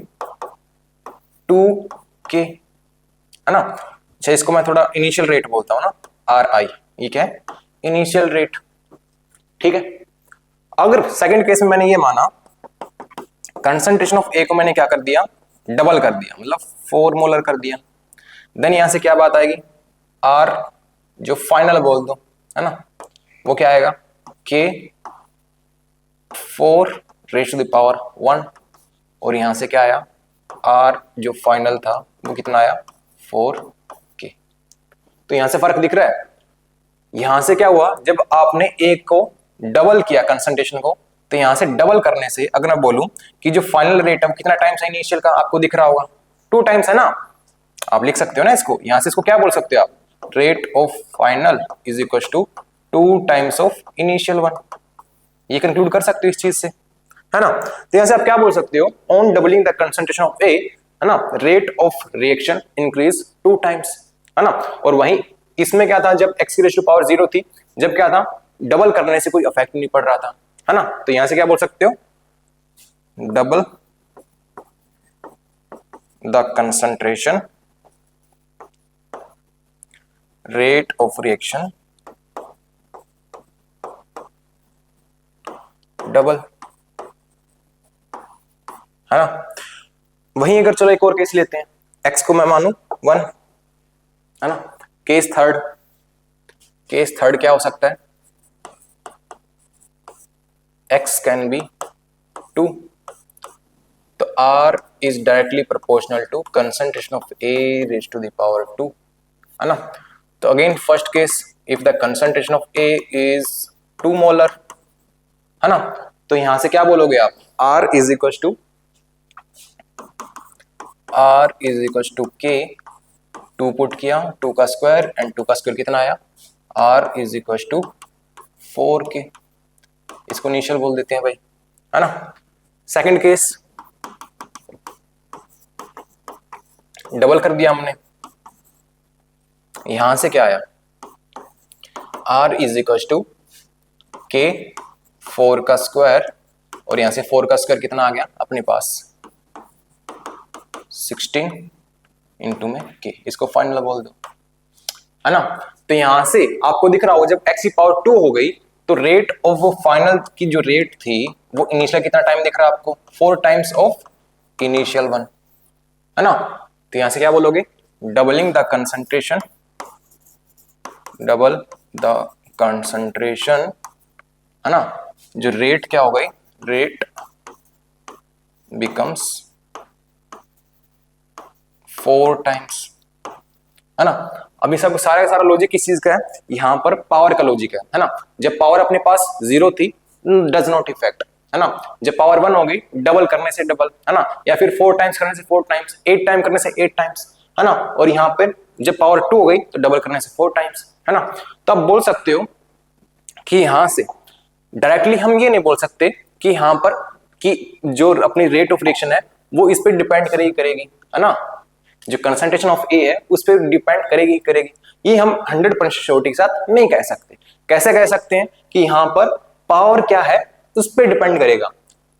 2k, है ना। अच्छा इसको मैं थोड़ा इनिशियल रेट बोलता हूं ना, RI, ये क्या है, इनिशियल रेट, ठीक है। अगर सेकंड केस में मैंने ये माना कंसंट्रेशन ऑफ A को मैंने क्या कर दिया, डबल कर दिया, मतलब 4 मोलर कर दिया, देन यहां से क्या बात आएगी, R जो फाइनल बोल दो, है ना, वो क्या आएगा, K 4 raise to the power 1, और यहां से क्या आया, R जो फाइनल था वो कितना आया 4k। तो यहां से फर्क दिख रहा है, यहां से क्या हुआ, जब आपने A को डबल किया कंसंट्रेशन को, तो यहां से डबल करने से अगर मैं बोलूं कि जो फाइनल रेट है कितना टाइम्स है इनिशियल का, आपको दिख रहा होगा 2 टाइम्स, है ना। आप लिख सकते हो ना इसको, यहां से इसको क्या बोल सकते हो आप, rate of final is equal to 2 times of initial 1, ये कंक्लूड कर सकते हो इस चीज से, है ना। तो यहां से आप क्या बोल सकते हो, on doubling the concentration of A, है ना, rate of reaction increase 2 times, है ना। और वहीं इसमें क्या था, जब x की रेज़ टू पावर 0 थी, जब क्या था, डबल करने से कोई इफेक्ट नहीं पड़ रहा था, है ना। तो यहां से क्या बोल सकते हो, double the concentration rate of reaction, double, है ना। वहीं अगर चलो एक और केस लेते हैं, x को मैं मानू 1, है ना। केस थर्ड क्या हो सकता है, x कैन बी 2, तो r is directly proportional to concentration of a raise to the power 2, है ना। तो again first case, if the concentration of a is 2 molar, है ना, तो यहां से क्या बोलोगे आप, r is equal to k, 2 put किया, 2 का स्क्वायर एंड 2 का स्क्वायर कितना आया, r is equal to 4k, इसको इनिशियल बोल देते हैं भाई, है ना। सेकंड केस, डबल कर दिया हमने, यहां से क्या आया, r is equal to k 4 का स्क्वायर, और यहां से 4 का स्क्वायर कितना आ गया अपने पास 16 इंटू में k, इसको फाइनल बोल दो, है ना। तो यहां से आपको दिख रहा होगा जब x की पावर 2 हो गई तो रेट ऑफ वो फाइनल की जो रेट थी वो इनिशियल कितना टाइम दिख रहा है आपको, 4 टाइम्स ऑफ इनिशियल 1, है ना। तो यहां से क्या बोलोगे, doubling the concentration, double the concentration, है ना, जो रेट क्या हो गई, रेट बिकम्स 4 टाइम्स, है ना। अभी सब सारा सारा लॉजिक किस चीज का है, यहां पर पावर का लॉजिक है ना। जब पावर अपने पास 0 थी, डज नॉट इफेक्ट, है ना। जब पावर 1 हो गई, डबल करने से डबल, है ना, या फिर 4 टाइम्स करने से 4 टाइम्स, 8 टाइम करने से 8 टाइम्स, है ना। और यहाँ पे जब पावर 2 हो गई तो डबल करने से 4 टाइम्स, है ना। तो आप बोल सकते हो कि यहां से डायरेक्टली हम ये नहीं बोल सकते कि यहां पर कि जो अपनी रेट ऑफ रिएक्शन है वो इस पर डिपेंड करेगी, है ना। जो कंसंट्रेशन ऑफ ए है उस पर डिपेंड करेगी, ये हम 100% श्योरिटी के साथ नहीं कह सकते। कैसे कह सकते हैं कि यहां पर पावर क्या है उस पर डिपेंड करेगा,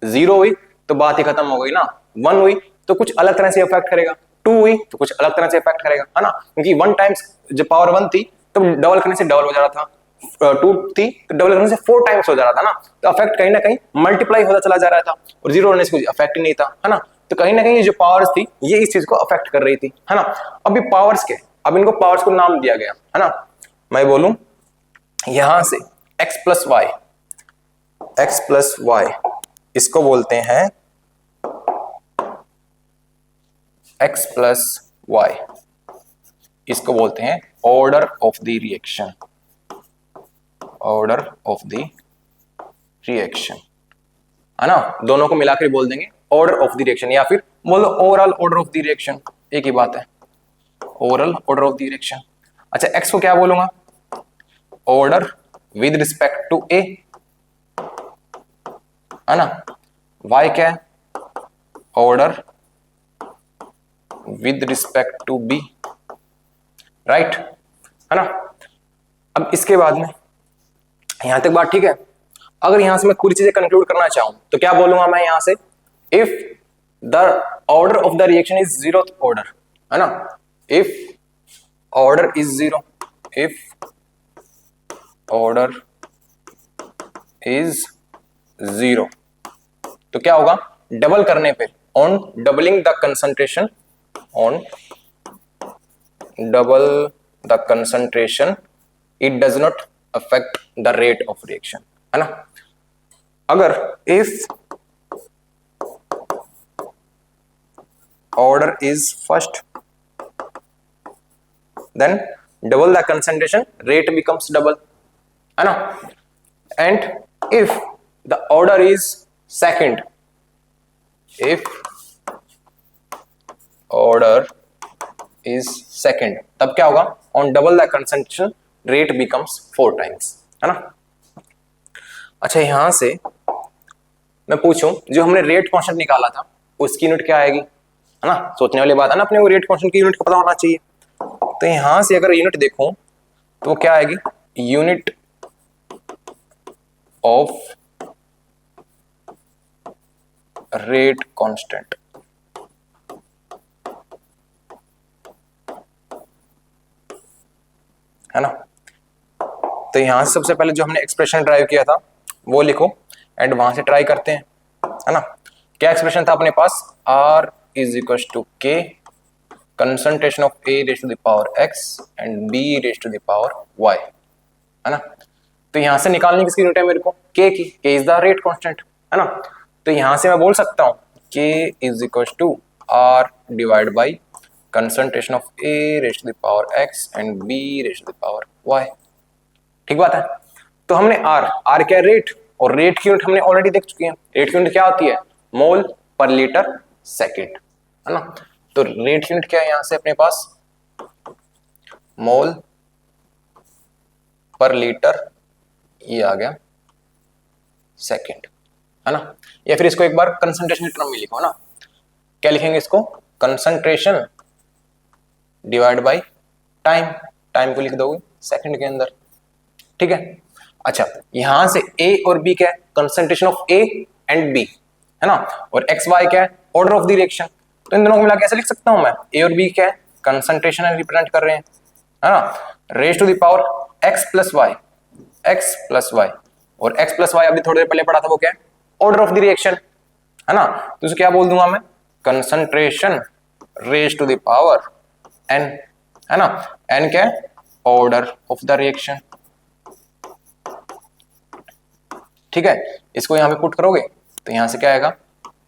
0 हुई तो बात ही खत्म हो गई ना, 1 हुई तो कुछ अलग तरह से इफेक्ट करेगा, 2 हुई तो कुछ अलग तरह से इफेक्ट करेगा, है ना। क्योंकि 1 टाइम्स जब पावर 1 थी तो डबल करने से डबल हो जा रहा था, 2 थी तो डबल करने से 4 टाइम्स हो जा रहा था ना, तो इफेक्ट कहीं ना कहीं मल्टीप्लाई होता चला जा रहा था, और 0 होने से कुछ इफेक्ट ही नहीं था, है ना। तो कहीं ना कहीं ये जो पावर्स थी ये इस चीज को अफेक्ट कर रही थी, है ना। अब ये पावर्स के, अब इनको पावर्स को नाम दिया गया, है ना। मैं बोलूं यहां से x प्लस वाई इसको बोलते हैं x प्लस वाई, इसको बोलते हैं order of the reaction, order of the reaction, है ना। दोनों को मिलाकर बोल देंगे ऑर्डर ऑफ द रिएक्शन, या फिर बोलो overall order of the reaction, एक ही बात है, overall order of the reaction. अच्छा एक्स को क्या बोलूंगा, order with respect to A, है ना। वाई क्या है, order with respect to B, right, है ना। अब इसके बाद में यहां तक बात ठीक है। अगर यहां से मैं पूरी चीजें कंक्लूड करना चाहूं तो क्या बोलूंगा मैं यहां से, if the order of the reaction is zero order, है ना, if order is zero, if order is zero, तो क्या होगा, डबल करने पे, on doubling the concentration, on double the concentration it does not affect the rate of reaction, है ना। अगर if order is first then double the concentration rate becomes double, है ना। and if the order is second, if order is second तब क्या होगा, on double the concentration rate becomes 4 times, है ना। अच्छा यहां से मैं पूछूं जो हमने रेट कांस्टेंट निकाला था उसकी यूनिट क्या आएगी, है ना। सोचने वाली बात है ना, अपने को रेट कांस्टेंट की यूनिट का पता होना चाहिए। तो यहां से अगर यूनिट देखो तो क्या आएगी, यूनिट ऑफ रेट कांस्टेंट, है ना। तो यहां से सबसे पहले जो हमने एक्सप्रेशन ड्राइव किया था वो लिखो एंड वहां से ट्राई करते हैं, है ना। क्या एक्सप्रेशन था अपने पास, R is equal to K concentration of A raise to the power X and B raise to the power Y, है ना। तो यहां से निकालने किसकी यूनिट है मेरे को, K की, K is the rate constant, है ना। तो यहां से मैं बोल सकता हूं K is equal to R divide by concentration of A raise to the power X and B raise to the power Y। ठीक बात है। तो हमने R क्या है, रेट, और रेट की यूनिट हमने ऑलरेडी देख चुके हैं। रेट की यूनिट क्या होती है, मोल पर लीटर सेकेंड, है ना। तो रेट की यूनिट क्या है यहां से अपने पास, मोल पर लीटर, ये आ गया सेकेंड, है ना। या फिर इसको एक बार कंसंट्रेशन के टर्म में लिखो ना, क्या लिखेंगे इसको, concentration divide by time, time को लिख दोगे सेकंड के अंदर, ठीक है। अच्छा, यहां से A और B क्या है, concentration of A and B, है ना, और एक्स वाई क्या है, ऑर्डर ऑफ द रिएक्शन। तो इन दोनों को मिला के ऐसे लिख सकता हूं मैं, A और B क्या है, कंसंट्रेशन रिप्रेजेंट कर रहे हैं, है ना, raise to the power x plus Y, और x प्लस वाई अभी थोड़ी देर पहले पढ़ा था, वो क्या है, ऑर्डर ऑफ द रिएक्शन, है ना। तो इसे क्या बोल दूंगा मैं, concentration raise to the power n, है ना, n क्या है, ऑर्डर ऑफ द रिएक्शन, ठीक है। इसको यहां पे पुट करोगे तो यहां से क्या आएगा,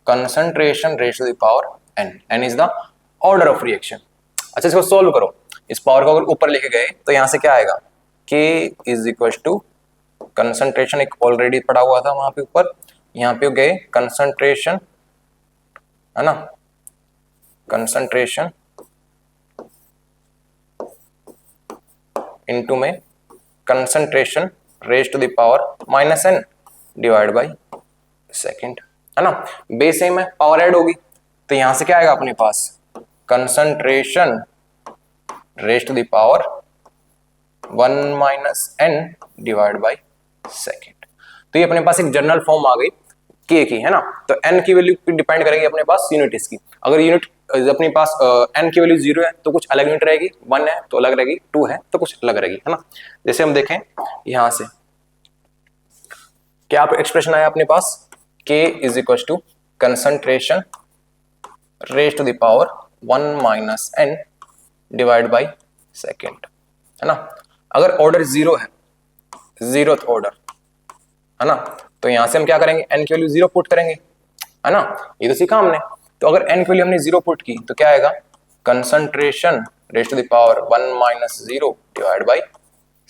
concentration raise to the power n, n is the order of reaction. अच्छा, इसको सोल्व करो, इस पावर को अगर ऊपर लेके गए तो यहां से क्या आएगा, k is equal to concentration, एक ऑलरेडी पड़ा हुआ था वहां पे ऊपर, यहां पे गए कंसंट्रेशन, है ना, कंसंट्रेशन इनटू में concentration raise to the power minus n divide by second, है ना। बेस सेम है, पावर ऐड होगी, तो यहां से क्या आएगा अपने पास, concentration raise to the power 1 minus n divide by second. तो ये अपने पास एक जनरल फॉर्म आ गई k की, है ना। तो n की वैल्यू डिपेंड करेगी अपने पास यूनिट इसकी, अगर यूनिट अपने पास n की वैल्यू 0 है तो कुछ अलग यूनिट रहेगी, 1 है तो अलग रहेगी, 2 है तो कुछ अलग रहेगी, है ना। जैसे हम देखें यहां से क्या एक्सप्रेशन आया अपने पास, k is equal to concentration raise to the power 1 minus n divide by second, है ना। अगर ऑर्डर 0 है, 0th ऑर्डर, है ना, तो यहां से हम क्या करेंगे, n की वैल्यू 0 पुट करेंगे, है ना, ये तो सीखा हमने। तो अगर n की वैल्यू हमने 0 पुट की तो क्या आएगा, concentration raise to the power 1 minus 0 divide by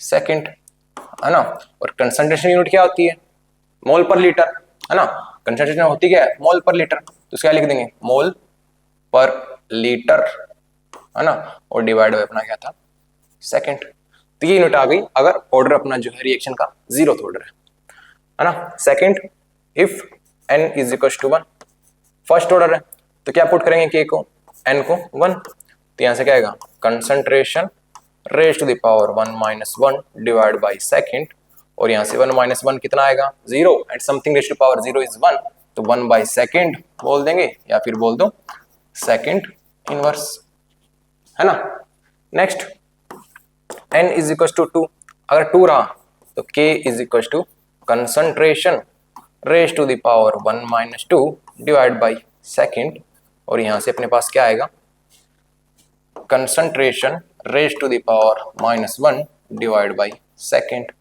second, है ना। और कंसंट्रेशन यूनिट क्या होती है, मोल पर लीटर, है ना। कंसंट्रेशन होती क्या है, मोल पर लीटर, तो क्या लिख देंगे, मोल पर लीटर, है ना, और डिवाइड बाय अपना क्या था, सेकंड। तो ये यूनिट आ गई अगर ऑर्डर अपना जो है रिएक्शन का 0th ऑर्डर है ना। Second, if n is equal to 1, first order है तो क्या पुट करेंगे, k को, n को 1, तो यहां से क्या आएगा, concentration raise to the power 1 minus 1 divide by second, और यहां से 1 माइनस 1 कितना आएगा, 0, and something raise to power 0 is 1, तो 1 बाय सेकंड बोल देंगे, या फिर बोल दो सेकंड इनवर्स, है ना। Next, n is equal to 2, अगर 2 रहा तो k is equal to concentration raise to the power 1 minus 2 divide by second, और यहां से अपने पास क्या आएगा, concentration raise to the power minus 1 divide by second,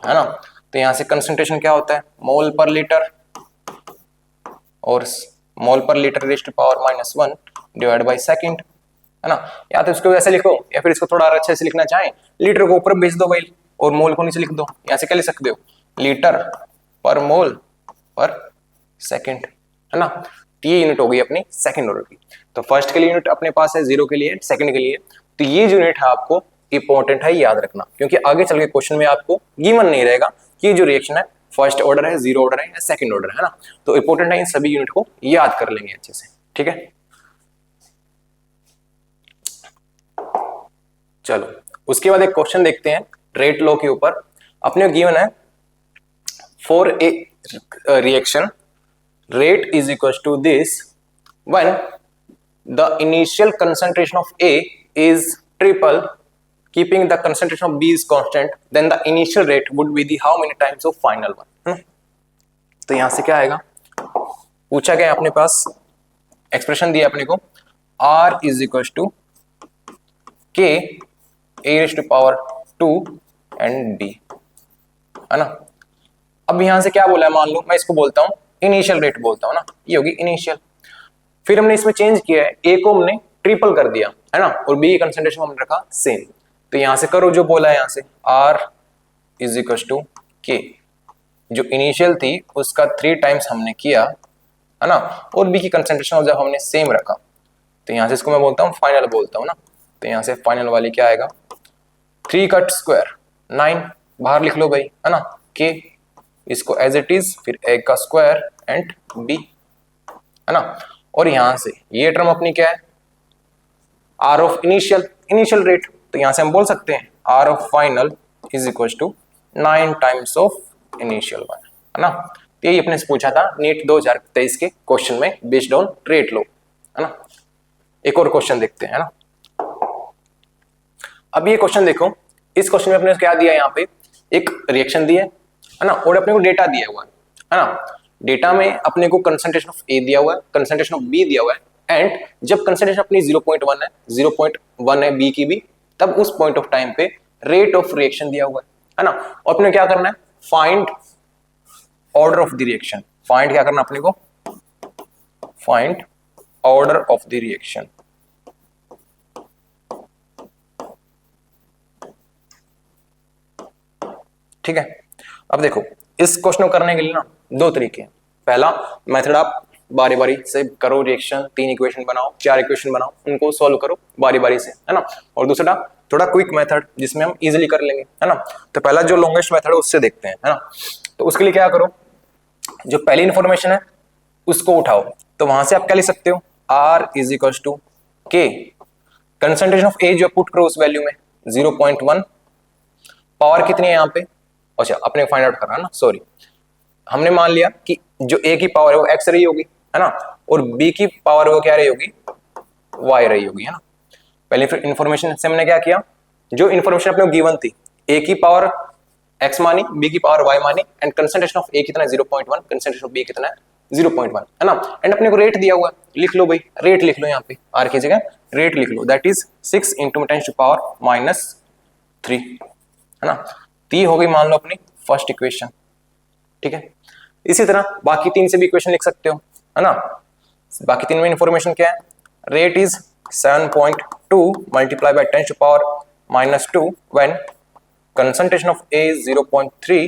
है ना। तो यहां से कंसंट्रेशन क्या होता है, मोल पर लीटर, और mole per litre raise to power minus 1 divide by second, है ना। या तो इसको ऐसे लिखो, या फिर इसको थोड़ा अच्छे से लिखना चाहें, लीटर को ऊपर भेज दो भाई और मोल को नीचे लिख दो, यहां से क्या लिख सकते हो, लीटर पर मोल पर सेकंड, है ना। तो ये यूनिट हो गई अपनी सेकंड ऑर्डर की। तो फर्स्ट के लिए यूनिट अपने पास है 0 के लिए, सेकंड के लिए, तो ये यूनिट है आपको इंपॉर्टेंट है, याद रखना, क्योंकि आगे चल के क्वेश्चन में आपको गिवन नहीं रहेगा कि ये जो रिएक्शन है फर्स्ट ऑर्डर है, 0 ऑर्डर है या सेकंड ऑर्डर है ना। तो इंपॉर्टेंट है, इन सभी यूनिट को याद कर लेंगे अच्छे से, ठीक है। चलो उसके बाद एक क्वेश्चन देखते हैं रेट लॉ के ऊपर। अपने गिवन है for a reaction rate is equals to this when the initial concentration of A is triple, keeping the concentration of B is constant, then the initial rate would be the how many times of final one, तो यहां से क्या आएगा, पूछा गया अपने पास, एक्सप्रेशन दिया अपने को r is equal to k A raise to power 2 and b, है ना। अब यहां से क्या बोला है, मान लो मैं इसको बोलता हूं इनिशियल रेट बोलता हूं ना, ये होगी इनिशियल। फिर हमने इसमें चेंज किया है, ए को हमने ट्रिपल कर दिया, है ना, और बी की कंसंट्रेशन हमने रखा सेम। तो यहां से करो जो बोला है, यहां से r इज इक्वल टू के, जो इनिशियल थी उसका 3 टाइम्स हमने किया, है ना, और बी की कंसंट्रेशन जब हमने सेम रखा, तो यहां से इसको मैं बोलता हूँ फाइनल बोलता हूँ ना। तो यहां से फाइनल वाली क्या आएगा, 3 कट स्क्वायर 9, बाहर लिख लो भाई, है ना, के, इसको एज इट इज, फिर ए का स्क्वायर एंड बी, है ना। और यहां से ये टर्म अपनी क्या है, R of initial, initial rate, तो यहां से हम बोल सकते हैं R of final is equal to 9 times of initial one, है ना। तो यही अपने से पूछा था नीट 2023 के क्वेश्चन में बेस्ड ऑन रेट लो, है ना। एक और क्वेश्चन देखते हैं, है ना। अब ये क्वेश्चन देखो, इस क्वेश्चन में अपने क्या दिया, यहाँ पे एक रिएक्शन दी है ना, और अपने को डेटा दिया हुआ है ना। डेटा में अपने को कंसंट्रेशन ऑफ ए दिया हुआ है, कंसंट्रेशन ऑफ बी दिया हुआ है, एंड जब कंसंट्रेशन अपनी 0.1 है, 0.1 है बी की भी, तब उस पॉइंट ऑफ टाइम पे रेट ऑफ रिएक्शन दिया हुआ है ना। और अपने क्या करना है, find order of the reaction. Find क्या करना अपने को, find order of the reaction. ठीक है। अब देखो, इस क्वेश्चन को करने के लिए ना 2 तरीके हैं। पहला मेथड, आप बारी बारी से करो रिएक्शन, 3 इक्वेशन बनाओ, 4 इक्वेशन बनाओ, उनको सॉल्व करो बारी बारी से, है ना। और दूसरा थोड़ा क्विक मेथड जिसमें हम इजीली कर लेंगे, है ना। तो पहला जो लॉन्गेस्ट मेथड है उससे देखते हैं, है ना। तो उसके लिए क्या करो, जो पहली इंफॉर्मेशन है उसको उठाओ, तो वहां से आप क्या लिख सकते हो, R is equal to K, concentration of ए जो पुट करो उस वैल्यू में 0.1, पावर कितनी है यहाँ पे, अच्छा अपने फाइंड आउट करना है ना, सॉरी, हमने मान लिया कि जो ए की पावर है वो एक्स रही होगी, है ना, और बी की पावर वो क्या रही होगी, वाई रही होगी, है ना। पहले फिर इंफॉर्मेशन से हमने क्या किया, जो इंफॉर्मेशन अपने को गिवन थी, ए की पावर एक्स मानी, बी की पावर वाई मानी, एंड कंसंट्रेशन ऑफ ए कितना है 0.1, कंसंट्रेशन ऑफ बी कितना है 0.1, है ना। एंड अपने को रेट दिया हुआ है, लिख लो भाई, रेट लिख लो यहाँ पे, आर की जगह रेट लिख लो, दैट इज 6 इंटू 10 पावर -3, है ना। ती हो गई मान लो अपनी फर्स्ट इक्वेशन, ठीक है। इसी तरह बाकी 3 से भी इक्वेशन लिख सकते हो, है ना। बाकी 3 में इंफॉर्मेशन क्या है, rate is 7.2 multiply by 10 power -2 when concentration of A is 0.3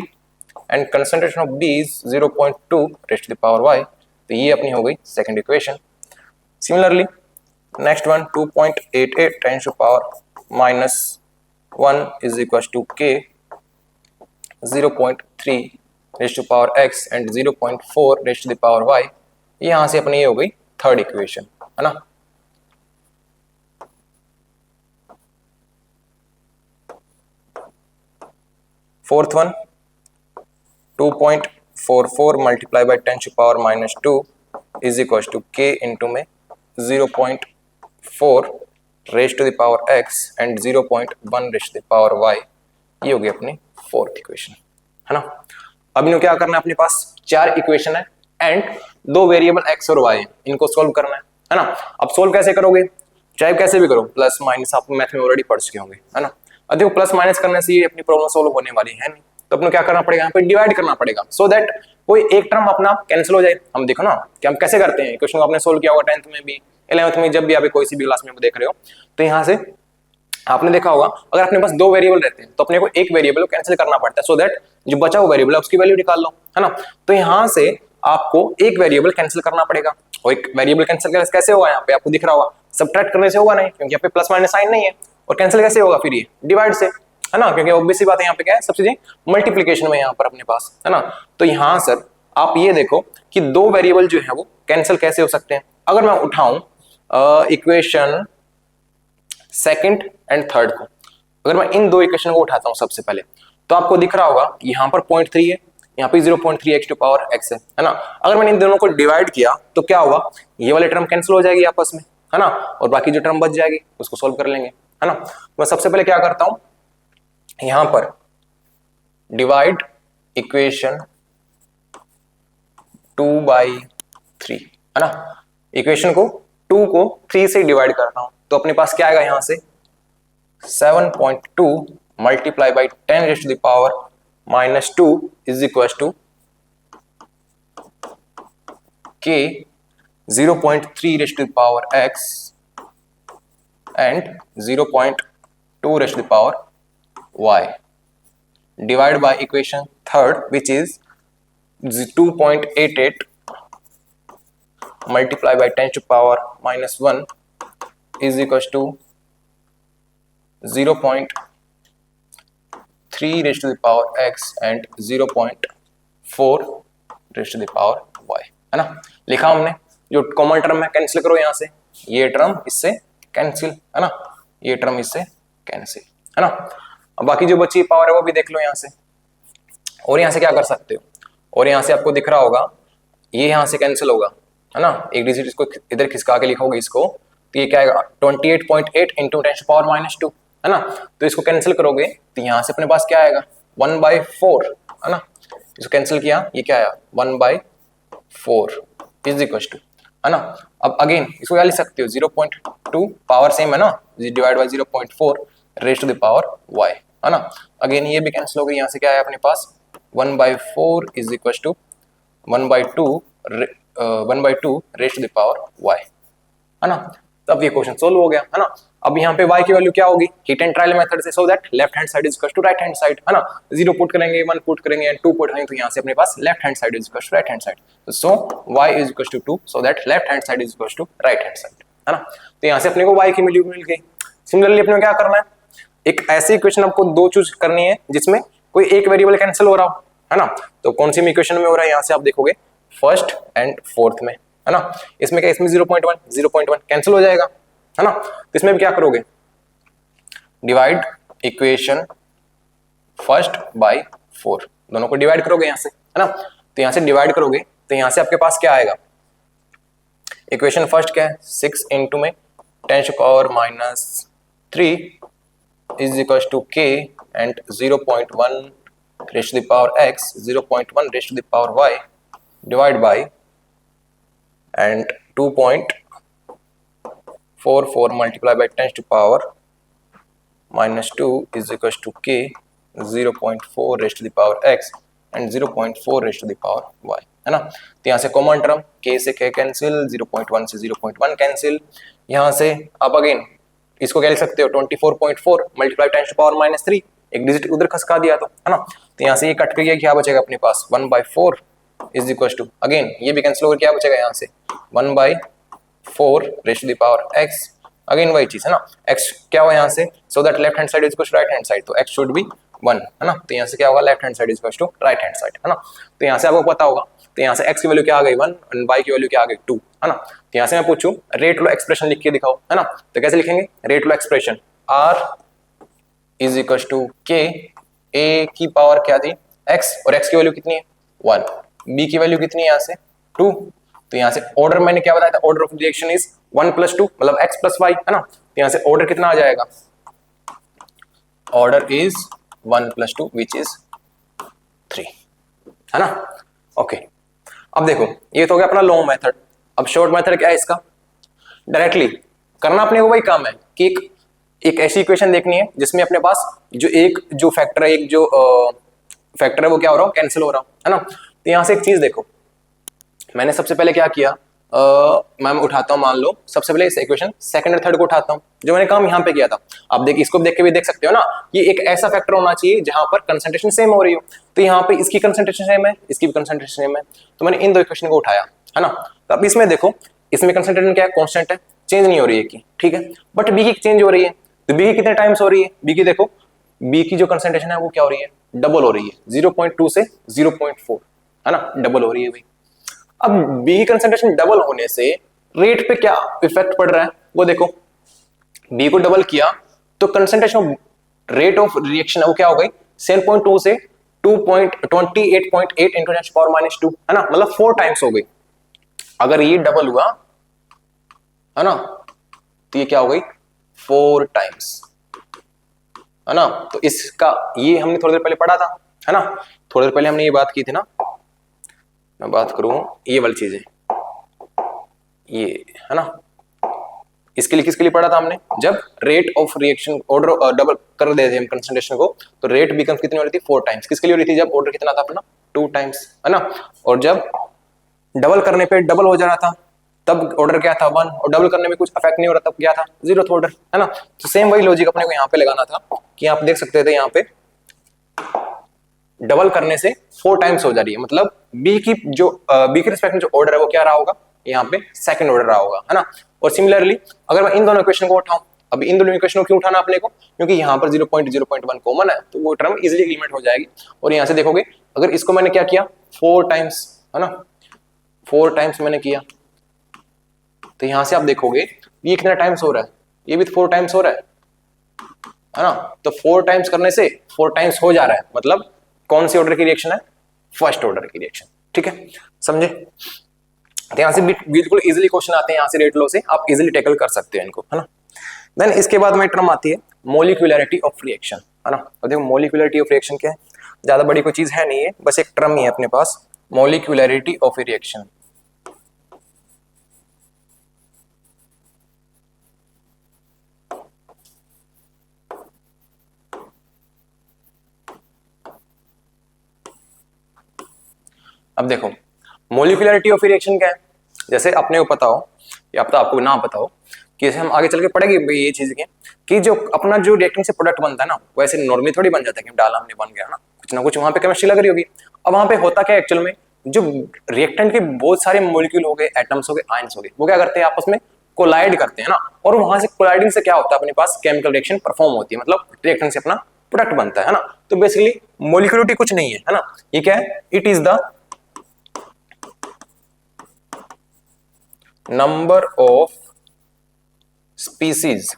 and concentration of B is 0.2 raised to the power y, तो ये अपनी हो गई second equation. Similarly next one 2.88 10 to power -1 is equals to k 0.3 raised to power x and 0.4 raised to the power y, यहां से अपनी ये हो गई थर्ड इक्वेशन, है ना। Fourth one 2.44 multiply by 10 to power -2 is equal to k into में 0.4 raise to the power x and 0.1 raise to the power y, ये होगी अपनी फोर्थ इक्वेशन, है ना। अब इनको क्या करना है, अपने पास 4 इक्वेशन है एंड 2 वेरिएबल x और y है, इनको सोल्व करना है ना। अब सोल्व कैसे करोगे, चाहे कैसे भी करो, प्लस माइनस आप मैथ में ऑलरेडी पढ़ चुके होंगे, है ना। अब देखो प्लस माइनस करने से ये अपनी प्रॉब्लम सोल्व होने वाली है नहीं, तो अपने क्या करना पड़ेगा, यहाँ पे डिवाइड करना पड़ेगा, सो दैट कोई एक टर्म अपना कैंसिल हो जाए। हम देखो ना कि हम कैसे करते हैं, क्वेश्चन को आपने सोल्व किया होगा 10th में भी, 11th में, जब भी आप कोई सी भी क्लास में देख रहे हो, तो यहाँ से आपने देखा होगा अगर अपने पास 2 वेरिएबल रहते हैं तो अपने को एक वेरिएबल को कैंसिल करना पड़ता है, सो दैट जो बचा हुआ वेरिएबल है उसकी वैल्यू निकाल लो, है ना। तो यहाँ से आपको एक वेरिएबल कैंसिल करना पड़ेगा, और एक वेरिएबल कैंसिल कैसे होगा, यहाँ पे आपको दिख रहा होगा, सब्ट्रैक्ट करने से होगा नहीं, क्योंकि यहाँ पे प्लस माइनस साइन नहीं है। और कैंसिल कैसे होगा फिर, ये डिवाइड से, है ना, क्योंकि ऑब्वियस सी बात है यहाँ पे क्या है, सब चीजें मल्टीप्लीकेशन में यहाँ पर अपने पास, है ना। तो यहाँ सर आप ये देखो कि 2 वेरिएबल जो है वो कैंसिल कैसे हो सकते हैं। अगर मैं उठाऊं इक्वेशन सेकंड एंड थर्ड को, अगर मैं इन 2 इक्वेशन को उठाता हूं सबसे पहले, तो आपको दिख रहा होगा यहाँ पर 0.3 है, यहाँ पे 0.3 x टू पावर x है ना। अगर मैंने इन दोनों को डिवाइड किया तो क्या होगा, ये वाली टर्म कैंसिल हो जाएगी आपस में, है ना, और बाकी जो टर्म बच जाएगी उसको सोल्व कर लेंगे, है ना। मैं सबसे पहले क्या करता हूं, यहां पर डिवाइड इक्वेशन 2 by 3, है ना। इक्वेशन को 2 को 3 से डिवाइड करता हूं तो अपने पास क्या आएगा यहां से 7.2 multiply by 10 raise to the power -2 is equal to k 0.3 raise to the power x and 0.2 raised to the power y divided by equation third which is 2.88 multiplied by 10 to the power -1 is equals to 0.3 raised to the power x and 0.4 raised to the power y, है ना। लिखा हमने, जो कॉमन टर्म है कैंसिल करो यहां से, ये टर्म इससे कैंसिल, है ना, ये टर्म इससे कैंसिल, है ना। अब बाकी जो बची पावर है वो भी देख लो यहां से, और यहां से क्या कर सकते हो, और यहां से आपको दिख रहा होगा ये यहां से कैंसिल होगा, है ना। एक डिजिट इसको इधर खिसका के लिखोगे इसको तो ये क्या आएगा 28.8 इंटू 10 पावर -2, है ना। तो इसको कैंसिल करोगे तो यहां से अपने पास क्या आएगा 1/4, है ना। इसको कैंसिल किया, ये क्या आया 1/4 इज इक्वल टू, है ना। अब अगेन इसको क्या लिख सकते हो 0.2 पावर सेम है ना, divide by 0.4 raise to the power y, है ना। अगेन ये भी कैंसिल हो गई, यहाँ से क्या है अपने पास 1/4 is equal to 1/2 raise to the power y, है ना। तब ये क्वेश्चन सोल्व हो गया, है ना। अब यहाँ पे y की वैल्यू क्या होगी हिट एंड ट्रायल मेथड से, so that left hand side is equal to right hand side, है ना। 0 पुट करेंगे, 1 पुट करेंगे एंड 2 पुट करेंगे तो यहाँ से अपने पास left hand side is equal to right hand side, so y is equal to 2 so that left hand side is equal to right hand side, है ना। तो यहाँ से अपने को y की वैल्यू मिल गई। सिमिलरली अपने को क्या करना है, एक ऐसी इक्वेशन आपको दो चूज करनी है जिसमें कोई एक वेरिएबल कैंसिल हो रहा हो, है ना। तो कौन सी इक्वेशन में हो रहा है, यहाँ से आप देखोगे फर्स्ट एंड फोर्थ में, है ना। इसमें क्या, इसमें 0.1 कैंसिल हो जाएगा, है ना। तो इसमें भी क्या करोगे डिवाइड इक्वेशन फर्स्ट बाय 4, दोनों को डिवाइड करोगे यहाँ से, है ना। तो यहाँ से डिवाइड करोगे तो यहाँ से आपके पास क्या आएगा, इक्वेशन फर्स्ट क्या है 6 इंटू में 10 to power -3 is equal to k and 0.1 raise to the power x, 0.1 raise to the power y divide by and 2.44 multiplied by 10 to power -2 is equals to k 0.4 raised to the power x and 0.4 raised to the power y, है ना। तो यहाँ से कॉमन टर्म k से k कैंसिल, 0.1 से 0.1 कैंसिल, यहाँ से अब अगेन इसको क्या लिख सकते हो 24.4 multiplied 10 to power -3, एक डिजिट उधर खसका दिया तो, है ना। तो यहाँ से ये कट के क्या बचेगा अपने पास 1/4 इज इक्वल टू, अगेन ये भी कैंसिल होकर क्या बचेगा यहाँ से 1/4 raise to the power x, again वही चीज, है ना। x क्या हुआ यहाँ से, so that left hand side is equal to right hand side, तो x शुड बी 1, है ना। तो यहाँ से क्या होगा left hand side is equal to right hand side, है ना। तो यहाँ से आपको पता होगा, तो यहाँ से x की वैल्यू क्या आ गई 1 और y की वैल्यू क्या आ गई 2, है ना। तो यहाँ से मैं पूछूं रेट लो एक्सप्रेशन लिख के दिखाओ, है ना। तो कैसे लिखेंगे rate law expression, r is equal to k, a की पावर क्या थी x और x की वैल्यू कितनी है 1, b की वैल्यू कितनी है यहाँ से 2। तो यहाँ से ऑर्डर मैंने क्या बताया था, ऑर्डर ऑफ रिएक्शन इज 1 + 2 मतलब x + y, है ना। तो यहाँ से ऑर्डर कितना आ जाएगा, ऑर्डर इज 1 + 2 विच इज 3, है ना। ओके, अब देखो ये तो हो गया अपना लॉन्ग मेथड। अब शॉर्ट मेथड क्या है इसका, डायरेक्टली करना अपने को वही काम है कि एक ऐसी इक्वेशन देखनी है जिसमें अपने पास जो फैक्टर है, एक जो फैक्टर है वो क्या हो रहा हो कैंसिल हो रहा हो, है ना। तो यहाँ से एक चीज देखो, मैंने सबसे पहले क्या किया, मैं उठाता हूँ मान लो सबसे पहले इस इक्वेशन सेकंड और थर्ड को उठाता हूँ, जो मैंने काम यहाँ पे किया था। आप देखिए इसको देख के भी देख सकते हो ना, ये एक ऐसा फैक्टर होना चाहिए जहां पर कंसंट्रेशन सेम हो रही हो। तो यहाँ पे इसकी कंसंट्रेशन सेम है, इसकी भी कंसंट्रेशन सेम है, तो मैंने इन दो इक्वेशन को उठाया, है ना। तो अब इसमें देखो, इसमें कंसंट्रेशन क्या है, कांस्टेंट है, चेंज नहीं हो रही है की, ठीक है। बट बी की चेंज हो रही है, तो बी की कितने टाइम्स हो रही है, बी की देखो, बी की जो कंसंट्रेशन है वो क्या हो रही है, डबल हो रही है, 0.2 से 0.4, है ना, डबल हो रही है भाई। अब बी की कंसंट्रेशन डबल होने से रेट पे क्या इफेक्ट पड़ रहा है वो देखो, बी को डबल किया तो कंसंट्रेशन रेट ऑफ रिएक्शन वो क्या हो गई 7.2 से 28.8 इंटू 10 पावर -2, है ना, मतलब 4 टाइम्स हो गई। अगर ये डबल हुआ, है ना, तो ये क्या हो गई 4 टाइम्स, है ना। तो इसका ये हमने थोड़ी देर पहले पढ़ा था, है ना, थोड़ी देर पहले हमने ये बात की थी ना, मैं बात करूं ये वाली चीजें, ये है ना, इसके लिए किसके लिए पढ़ा था हमने, जब rate of reaction order double कर देते हम कंसंट्रेशन को, तो रेट बिकम कितनी हो रही थी 4 टाइम्स। किसके लिए हो रही थी, जब ऑर्डर कितना था अपना 2 टाइम्स, है ना। और जब डबल करने पे डबल हो जा रहा था तब ऑर्डर क्या था 1, और डबल करने में कुछ अफेक्ट नहीं हो रहा तब क्या था 0 ऑर्डर, है ना। तो सेम वही लॉजिक अपने को यहाँ पे लगाना था कि आप देख सकते थे यहाँ पे डबल करने से 4 टाइम्स हो जा रही है, मतलब बी की जो बी के रिस्पेक्ट में जो ऑर्डर है वो क्या रहा होगा, यहाँ पे सेकंड ऑर्डर रहा होगा, है ना। और सिमिलरली अगर मैं इन दोनों इक्वेशन को उठाऊं, अब इन दोनों इक्वेशन को क्यों उठाना अपने को, क्योंकि यहाँ पर 0.0.1 कॉमन है, तो वो टर्म इजीली एलिमिनेट हो जाएगी। और यहाँ से देखोगे अगर इसको मैंने क्या किया 4 टाइम्स, है ना, 4 टाइम्स मैंने किया, तो यहां से आप देखोगे ये कितना टाइम्स हो रहा है, ये भी 4 टाइम्स हो रहा है ना। तो 4 टाइम्स करने से 4 टाइम्स हो जा रहा है, मतलब कौन सी ऑर्डर की रिएक्शन है, फर्स्ट ऑर्डर की रिएक्शन, ठीक है, समझे। तो यहां से बिल्कुल इजीली क्वेश्चन आते हैं, यहां से रेट लॉ से आप इजीली टैकल कर सकते हो इनको, है ना। देन इसके बाद में टर्म आती है मोलिकुलरिटी ऑफ रिएक्शन, है ना। और देखो मोलिकुलरिटी ऑफ रिएक्शन क्या है, ज्यादा बड़ी कोई चीज है नहीं है, बस एक टर्म ही है अपने पास, मोलिकुलरिटी ऑफ ए रिएक्शन। अब देखो मोलिकुलरिटी ऑफ रिएक्शन क्या है, जैसे अपने को पता हो या तो आपको ना पता हो, कि जैसे हम आगे चल के पढ़ेंगे ये चीज की, कि जो अपना जो रिएक्टेंट से प्रोडक्ट बनता है ना, वैसे नॉर्मली थोड़ी बन जाता है कि डाला हमने बन गया ना कुछ वहां पे केमिस्ट्री लग रही होगी। अब वहां पे होता क्या एक्चुअल में, जो रिएक्टेंट के बहुत सारे मॉलिक्यूल हो गए, एटम्स हो गए, आयंस हो गए, वो क्या करते हैं आपस में कोलाइड करते हैं ना, और वहां से कोलाइडिंग से क्या होता है अपने पास केमिकल रिएक्शन परफॉर्म होती है, मतलब रिएक्टेंट से अपना प्रोडक्ट बनता है ना। तो बेसिकली मोलिकुलरिटी कुछ नहीं है ना, ये क्या है, it is the number of species.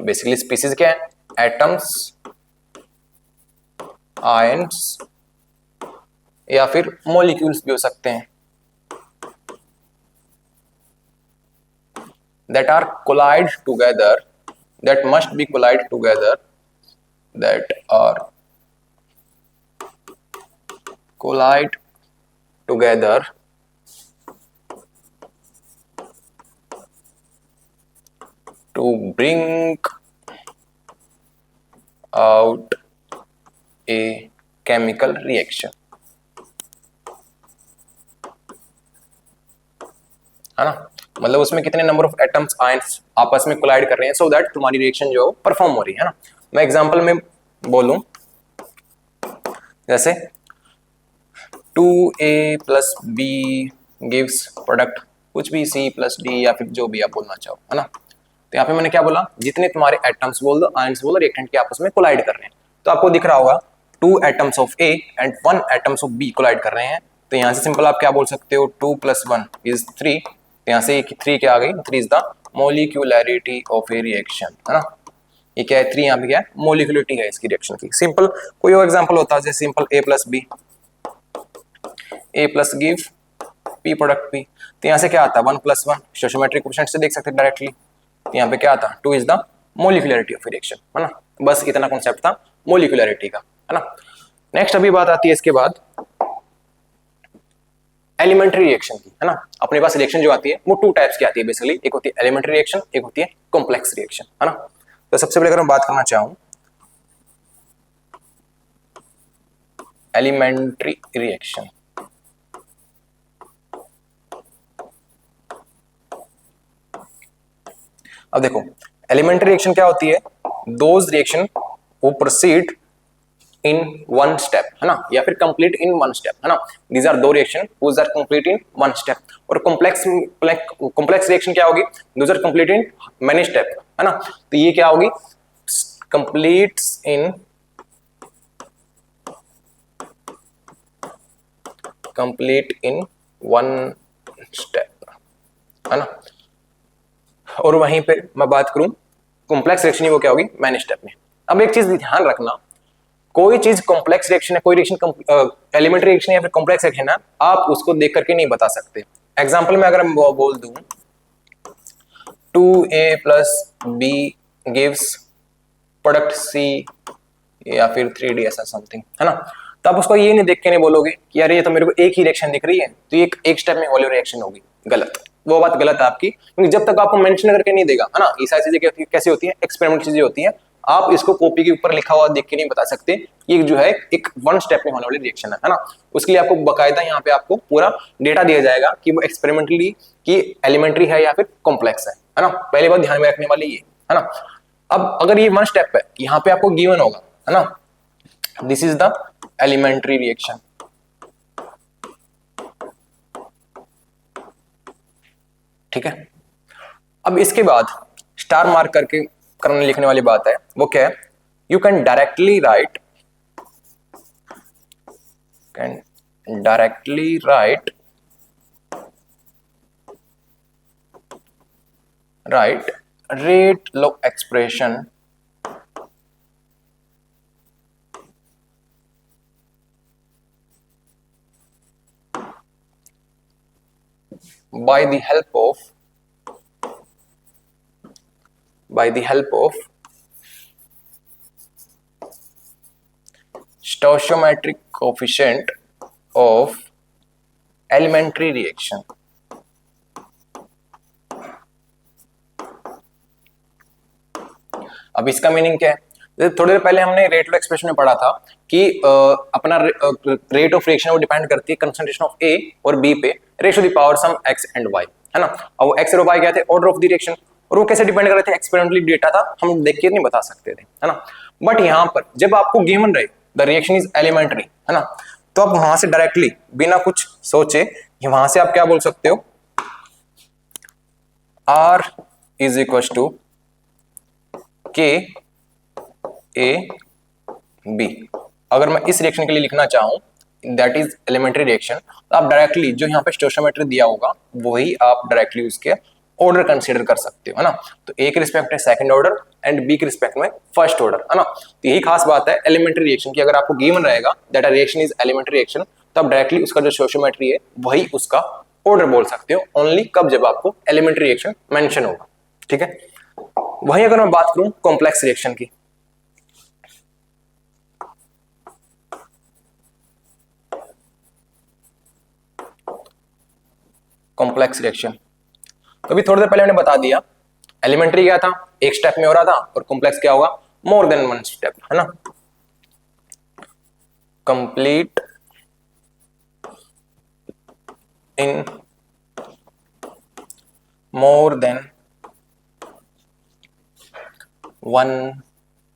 Basically species क्या है, एटम्स, आयंस या फिर मॉलिक्यूल्स भी हो सकते हैं, that are collide together, that must be collide together, that are collide together to bring out a chemical reaction, है ना। मतलब उसमें कितने नंबर ऑफ एटम्स आयंस आपस में कोलाइड कर रहे हैं, सो दैट तुम्हारी रिएक्शन जो परफॉर्म हो रही है ना। मैं एग्जांपल में बोलूं, जैसे 2a + b गिव्स प्रोडक्ट कुछ भी c + d या फिर जो भी आप बोलना चाहो, है ना। तो यहाँ पे मैंने क्या बोला, जितने तुम्हारे एटम्स बोल दो, आयंस बोल दो, रिएक्टेंट के आपस में कोलाइड कर रहे हैं, तो आपको दिख रहा होगा 2 एटम्स ऑफ a एंड 1 एटम्स ऑफ b कोलाइड कर रहे हैं। तो यहाँ से सिंपल आप क्या बोल सकते हो, 2 + 1 = 3। यहाँ से 3 क्या आ गई, 3 is the molecularity of A reaction, है ना। ये क्या है, 3 यहाँ पे क्या है, मोलिकुलरिटी है इसकी रिएक्शन की। सिंपल कोई और एग्जांपल होता है, जैसे simple a + b, a plus give p product p, तो यहाँ से क्या आता है 1 + 1, स्टोइचोमेट्रिक कोएफिशिएंट से देख सकते हैं डायरेक्टली। तो यहाँ पे क्या आता है 2 is the molecularity of reaction, है ना। बस इतना कॉन्सेप्ट था मोलिकुलरिटी का, है ना। नेक्स्ट अभी बात आती है इसके बाद एलिमेंट्री रिएक्शन की, है ना। अपने पास रिएक्शन जो आती है वो 2 टाइप्स की आती है बेसिकली, एक होती है एलिमेंट्री रिएक्शन, एक होती है कॉम्प्लेक्स रिएक्शन, है ना। तो सबसे पहले अगर मैं बात करना चाहूं एलिमेंट्री रिएक्शन, अब देखो एलिमेंट्री रिएक्शन क्या होती है, दोज रिएक्शन वो प्रोसीड इन 1 स्टेप, है ना, या फिर कंप्लीट इन 1 स्टेप, है ना। These are 2 reaction which are complete in 1 step. और कॉम्प्लेक्स रिएक्शन क्या होगी, those are complete in many step, है ना। तो ये क्या होगी, कंप्लीट्स इन वन स्टेप, है ना। और वहीं पे मैं बात करूं कॉम्प्लेक्स रिएक्शन ही वो क्या होगी, मैनी स्टेप में। अब एक चीज ध्यान रखना, कोई चीज कॉम्प्लेक्स रिएक्शन है, कोई रिएक्शन एलिमेंट्री रिएक्शन या फिर कॉम्प्लेक्स रिएक्शन है, आप उसको देख करके नहीं बता सकते। एग्जांपल में अगर मैं बोल दूं 2a + b gives product c या फिर 3d ऐसा समथिंग, है ना। तो आप उसको ये नहीं देख के नहीं बोलोगे कि यार ये तो मेरे को एक ही रिएक्शन दिख रही है, तो ये एक स्टेप में होली रिएक्शन होगी, गलत, वो बात गलत है आपकी, क्योंकि जब तक आपको मेंशन करके नहीं देगा, है ना, ये सारी चीजें कैसी होती हैं, एक्सपेरिमेंट चीजें होती हैं, आप इसको कॉपी के ऊपर लिखा हुआ देख के नहीं बता सकते ये जो है एक वन स्टेप में होने वाली रिएक्शन है ना। उसके लिए आपको बकायदा यहाँ पे आपको पूरा डेटा दिया जाएगा कि वो एक्सपेरिमेंटली की एलिमेंट्री है या फिर कॉम्प्लेक्स है ना। पहली बात ध्यान में रखने वाली ये है ना। अब अगर ये वन स्टेप है, यहाँ पे आपको गिवन होगा, है ना, this is the elementary reaction, ठीक है। अब इसके बाद स्टार मार्क करके करने लिखने वाली बात है, वो क्या है, you can directly right rate law expression by the help of stoichiometric coefficient of elementary reaction। अब इसका मीनिंग क्या है, थोड़ी देर पहले हमने रेट लॉ एक्सप्रेशन में पढ़ा था कि अपना रेट ऑफ रिएक्शन वो डिपेंड करती है कंसंट्रेशन ऑफ ए और बी पे raise to the power some x and y, है ना। और वो एक्स और वाई क्या थे, ऑर्डर ऑफ द रिएक्शन, और वो कैसे डिपेंड कर रहे थे, एक्सपेरिमेंटली डेटा था, हम देख के नहीं बता सकते थे, है ना। बट यहाँ पर जब आपको गिवन रहे द रिएक्शन इज एलिमेंट्री, है ना, तो आप वहां से डायरेक्टली बिना कुछ सोचे वहां से आप क्या बोल सकते हो, R is equal to K A B. अगर मैं इस रिएक्शन के लिए लिखना चाहूं दैट इज एलिमेंट्री रिएक्शन, तो आप डायरेक्टली जो यहाँ पे स्टोइचियोमेट्री दिया होगा वही आप डायरेक्टली उसके ऑर्डर कंसीडर कर सकते हो, है ना। तो ए के रिस्पेक्ट में सेकंड ऑर्डर एंड बी के रिस्पेक्ट में फर्स्ट ऑर्डर, है ना। तो यही खास बात है एलिमेंट्री रिएक्शन की, अगर आपको गिवन रहेगा that a reaction is elementary reaction, तो आप डायरेक्टली उसका जो स्टोइचियोमेट्री है वही उसका ऑर्डर बोल सकते हो, ओनली कब, जब आपको एलिमेंट्री रिएक्शन मेंशन होगा, ठीक है। वहीं अगर मैं बात करूं कॉम्प्लेक्स रिएक्शन की, कॉम्प्लेक्स रिएक्शन, तो अभी थोड़ी देर पहले मैंने बता दिया एलिमेंट्री क्या था, एक स्टेप में हो रहा था, और कॉम्प्लेक्स क्या होगा, मोर देन वन स्टेप, है ना। Complete in more than one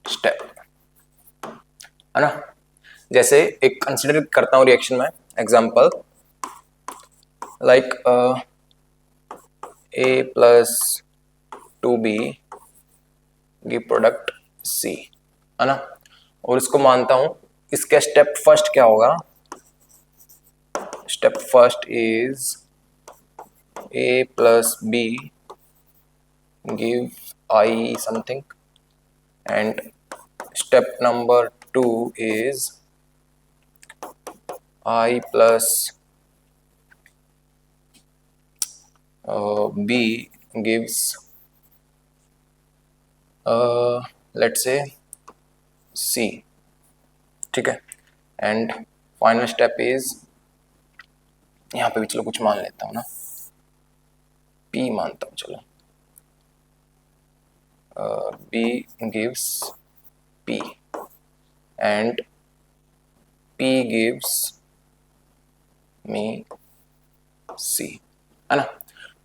step, है ना। जैसे एक कंसिडर करता हूं रिएक्शन में, example like a plus 2b give product c, है ना, और इसको मानता हूं इसका स्टेप फर्स्ट क्या होगा, step first is a plus b give i something, and step number 2 is I plus b gives let's say c, ठीक है। एंड फाइनल स्टेप इज, यहाँ पे भी चलो कुछ मान लेता हूँ ना, p मानता हूँ, चलो b gives p and p gives me c, है ना।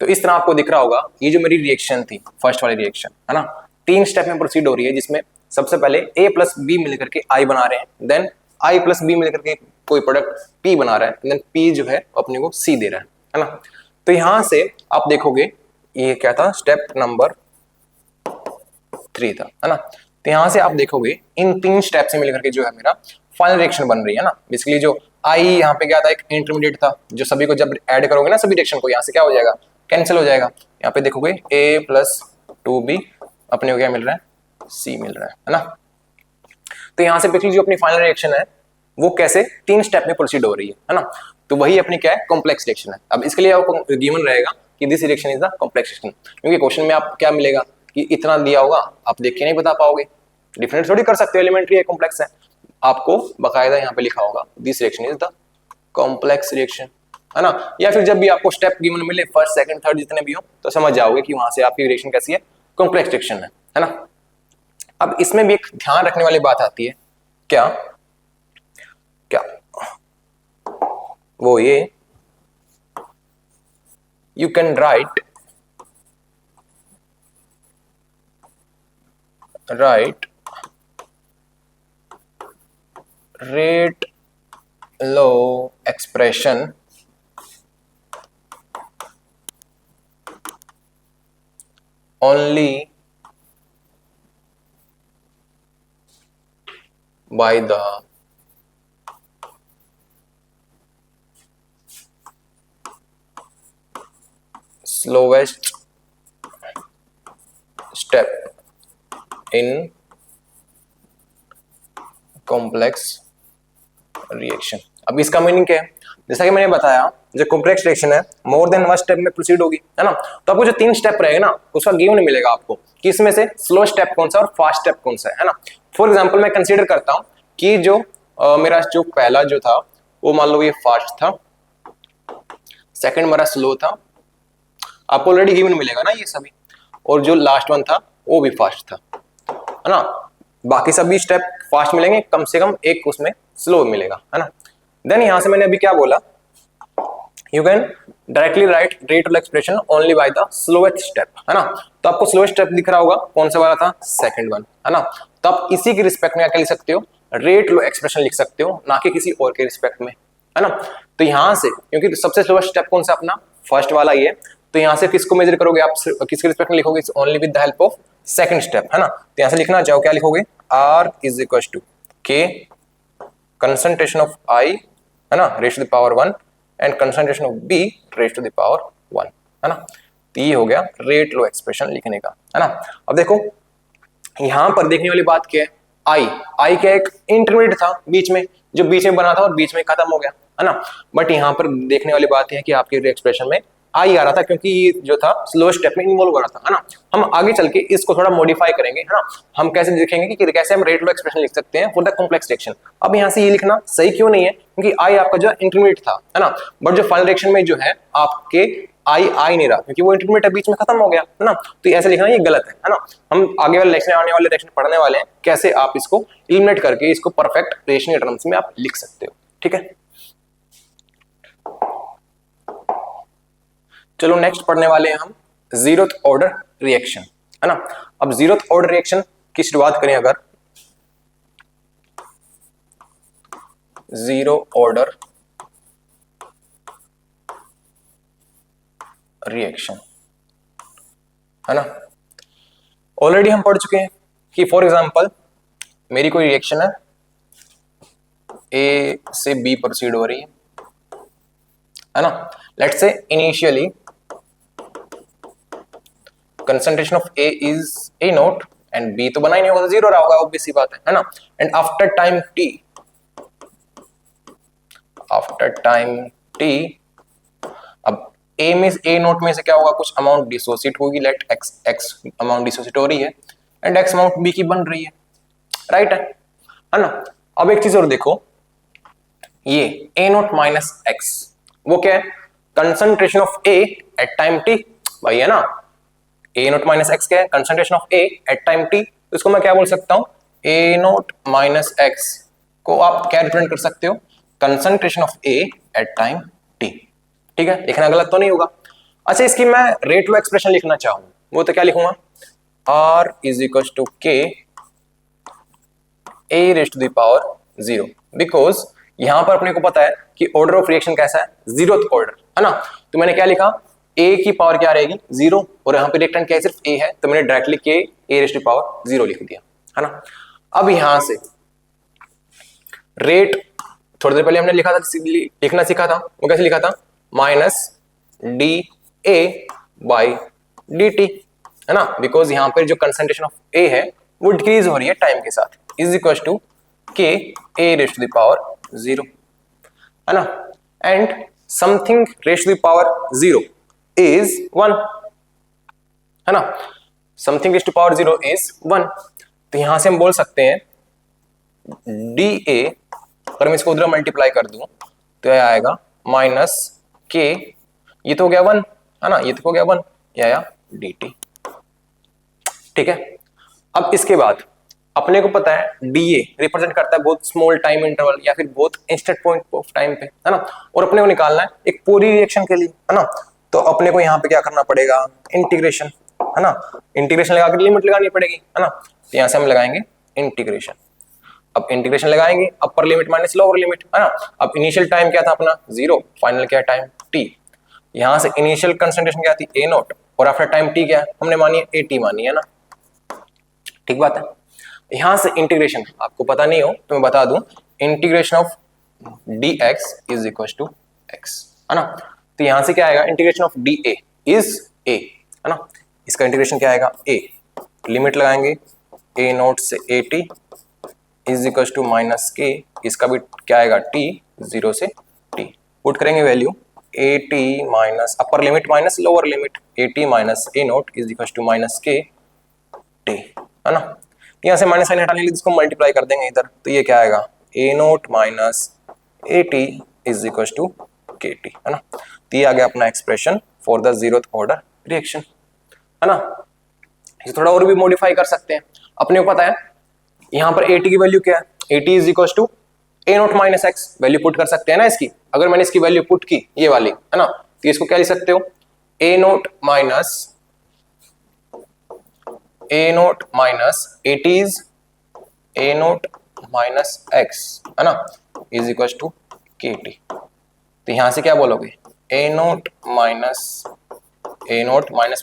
तो इस तरह आपको दिख रहा होगा ये जो मेरी रिएक्शन थी फर्स्ट वाली रिएक्शन, है ना, 3 स्टेप में प्रोसीड हो रही है, जिसमें सबसे पहले a प्लस बी मिलकर के I बना रहे हैं, देन I प्लस बी मिलकर के कोई प्रोडक्ट P बना रहा है, देन P जो है अपने को C दे रहा है ना। तो यहां से आप देखोगे ये क्या था, स्टेप नंबर 3 था, है ना। तो यहां से आप देखोगे इन 3 स्टेप से मिलकर के जो है मेरा फाइनल रिएक्शन बन रही है ना। बेसिकली जो I यहाँ पे क्या था, एक इंटरमीडिएट था, जो सभी को जब ऐड करोगे ना सभी रिएक्शन को, यहाँ से क्या हो जाएगा, कैंसिल हो जाएगा। यहाँ पे देखोगे a प्लस 2b अपने को क्या मिल रहा है, c मिल रहा है ना। तो यहाँ से बेसिकली जो अपनी फाइनल रिएक्शन है वो कैसे 3 स्टेप में प्रोसीड हो रही है ना। तो वही अपनी क्या है, कॉम्प्लेक्स रिएक्शन है। अब इसके लिए आपको गिवन रहेगा कि this reaction is the complex reaction, क्योंकि क्वेश्चन में आप क्या मिलेगा कि इतना दिया होगा, आप देख के नहीं बता पाओगे, डिफरेंट थोड़ी कर सकते हो, एलिमेंट्री है कॉम्प्लेक्स है, आपको बकायदा यहाँ पे लिखा होगा this reaction is the complex reaction, है ना, या फिर जब भी आपको स्टेप गिवन मिले फर्स्ट सेकंड थर्ड जितने भी हो तो समझ जाओगे कि वहां से आपकी रिएक्शन कैसी है, कॉम्प्लेक्स रिएक्शन है ना। अब इसमें भी एक ध्यान रखने वाली बात आती है, क्या क्या वो ये, you can write rate law expression only by the slowest step in complex reaction. अब इसका मीनिंग क्या है, जैसा कि मैंने बताया जो कॉम्प्लेक्स रिएक्शन है मोर देन वन स्टेप में प्रोसीड होगी, है ना। तो आपको जो 3 स्टेप रहेगा ना उसका गिवन मिलेगा आपको कि इसमें से स्लो स्टेप कौन सा और फास्ट स्टेप कौन सा है ना। फॉर एग्जांपल मैं कंसीडर करता हूं कि जो मेरा जो पहला जो था वो मान लो ये फास्ट था, सेकंड मेरा स्लो था, आपको ऑलरेडी गिवन मिलेगा ना ये सभी, और जो लास्ट वन था वो भी फास्ट था, है ना। बाकी सभी स्टेप फास्ट मिलेंगे, कम से कम एक उसमें स्लो मिलेगा, है ना। देन यहां से मैंने अभी क्या बोला, you can directly right rate expression only by the slowest step, है ना। तो आपको स्लोएस्ट स्टेप दिख रहा होगा, कौन सा वाला था, सेकंड वन, है ना। तो आप इसी के रिस्पेक्ट में क्या लिख सकते हो, रेट लो एक्सप्रेशन लिख सकते हो, ना कि किसी और के रिस्पेक्ट में, है ना। तो यहां से क्योंकि सबसे स्लोएस्ट स्टेप कौन सा अपना फर्स्ट वाला ही है, तो यहां से किसको मेजर करोगे आप, किसके रिस्पेक्ट में लिखोगे, only with the help of second step, है ना। तो यहां से लिखना चाहो क्या लिखोगे, R is equal to K concentration of I, है ना, raise to the power 1 and concentration of B raise to the power 1, है ना। तो ये हो गया रेट लो एक्सप्रेशन लिखने का, है ना। अब देखो यहां पर देखने वाली बात क्या है, आई क्या एक इंटरमीडिएट था बीच में, जो बीच में बना था और बीच में खत्म हो गया, है ना। बट यहां पर देखने वाली बात है कि आपके एक्सप्रेशन में आई आ रहा था क्योंकि ये जो था स्लो स्टेप में इन्वॉल्व हो रहा था, है ना। हम आगे चल के इसको थोड़ा मॉडिफाई करेंगे, है ना। हम कैसे देखेंगे कि कैसे हम रेट लो एक्सप्रेशन लिख सकते हैं फॉर द कॉम्प्लेक्स रिएक्शन। अब यहां से ये लिखना सही क्यों नहीं है, क्योंकि आई आपका जो इंटरमीडिएट था, है ना, बट जो फाइनल रिएक्शन में जो है आपके आई नहीं रहा क्योंकि वो इंटरमीडिएट बीच में खत्म हो गया, है ना। तो ऐसे लिखना ये गलत है ना। हम आगे वाले लेक्चर आने वाले लेक्चर पढ़ने वाले हैं कैसे आप इसको एलिमिनेट करके इसको परफेक्ट रिएक्शन के टर्म्स में आप लिख सकते हो, ठीक है। चलो नेक्स्ट पढ़ने वाले हैं हम जीरोथ ऑर्डर रिएक्शन, है ना। अब जीरोथ ऑर्डर रिएक्शन की शुरुआत करें अगर, जीरो ऑर्डर रिएक्शन, है ना। ऑलरेडी हम पढ़ चुके हैं कि फॉर एग्जांपल मेरी कोई रिएक्शन है, ए से बी प्रोसीड हो रही है ना। Let's say initially concentration of A is A naught and B तो बना ही नहीं होगा, जीरो रहा होगा, ऑब्वियस सी बात है ना। एंड आफ्टर टाइम टी अब ए में ए नोट में से क्या होगा, कुछ अमाउंट डिसोसिएट होगी, लेट एक्स अमाउंट डिसोसिएट हो रही है एंड एक्स अमाउंट बी की बन रही है, राइट है ना। अब एक चीज और देखो, ये ए नोट माइनस एक्स वो क्या है, concentration of A at time T, भाई है ना। ए नोट माइनस एक्स क्या है, concentration of A at time T, तो इसको मैं क्या बोल सकता हूं, ए नोट माइनस एक्स को आप क्या रिप्रेजेंट कर सकते हो, concentration of A at time T, ठीक है। लिखना गलत तो नहीं होगा। अच्छा इसकी मैं रेट लो एक्सप्रेशन लिखना चाहूं वो तो क्या लिखूंगा, R is equal to K A raise to the power 0, because यहां पर अपने को पता है कि ऑर्डर ऑफ रिएक्शन कैसा है, जीरोथ ऑर्डर, है ना। तो मैंने क्या लिखा, ए की पावर क्या रहेगी 0, और यहाँ पे रिएक्टेंट क्या है, सिर्फ ए है, तो मैंने डायरेक्टली के ए रेज टू पावर 0 लिख दिया, है ना। अब यहां से रेट थोड़ी देर पहले हमने लिखा था, लिखना सीखा था, वो कैसे लिखा था, minus D A by D T, है ना। बिकॉज यहां पर जो कंसंट्रेशन ऑफ ए है वो डिक्रीज हो रही है टाइम के साथ, is equal to K A raise to the power 0, है ना। And something raise to the power 0 is 1, है ना। Something raise to power 0 is 1, तो यहां से हम बोल सकते हैं डी ए, अगर मैं इसको उधर मल्टीप्लाई कर दूं तो यह आएगा माइनस के, ये तो हो गया 1 है ना, ये तो हो गया 1 या डी टी। ठीक है, अब इसके बाद अपने को पता है डीए रिप्रेजेंट करता है बहुत स्मॉल टाइम इंटरवल या फिर बहुत इंस्टेंट पॉइंट ऑफ टाइम पे, है ना, और अपने को निकालना है एक पूरी रिएक्शन के लिए, है ना। तो अपने को यहाँ पे क्या करना पड़ेगा, इंटीग्रेशन, है ना, इंटीग्रेशन लगा के लिमिट लगानी पड़ेगी, है ना। तो यहाँ से हम लगाएंगे इंटीग्रेशन। अब इंटीग्रेशन लगाएंगे, अपर लिमिट माइनस लोअर लिमिट, है ना। अब इनिशियल टाइम क्या था अपना 0, फाइनल क्या टाइम t। यहाँ से इनिशियल कंसंट्रेशन क्या थी ए नॉट, और आफ्टर टाइम t क्या है, हमने मानी है AT मानी है ना, ठीक बात है। यहां से इंटीग्रेशन आपको पता नहीं हो तो मैं बता दूं, integration of dx is equal to x, है ना। तो यहां से क्या आएगा, integration of dA is a, है ना। इसका इंटीग्रेशन क्या आएगा a, लिमिट लगाएंगे a नॉट से AT is equal to minus k, इसका भी क्या आएगा t 0 से t, पुट करेंगे value AT minus upper limit minus lower limit AT minus a naught is equal to minus k t, है ना। यहाँ से माइनस साइन हटाने के लिए इसको मल्टीप्लाई कर देंगे इधर, तो ये क्या आएगा a naught minus AT is equal to KT, है ना। तो ये आ गया अपना expression for the 0th order reaction, है ना। इसे थोड़ा और भी मॉडिफाई कर सकते हैं, अपने को पता है यहाँ पर AT की वैल्यू क्या है, AT is equal to a naught minus x, value put कर सकते हैं ना इसकी। अगर मैंने इसकी वैल्यू पुट की ये वाली, है ना, तो इसको क्या लिख सकते हो, a naught minus AT is a naught minus x, है ना, इज इक्वल टू KT। तो यहां से क्या बोलोगे, a naught minus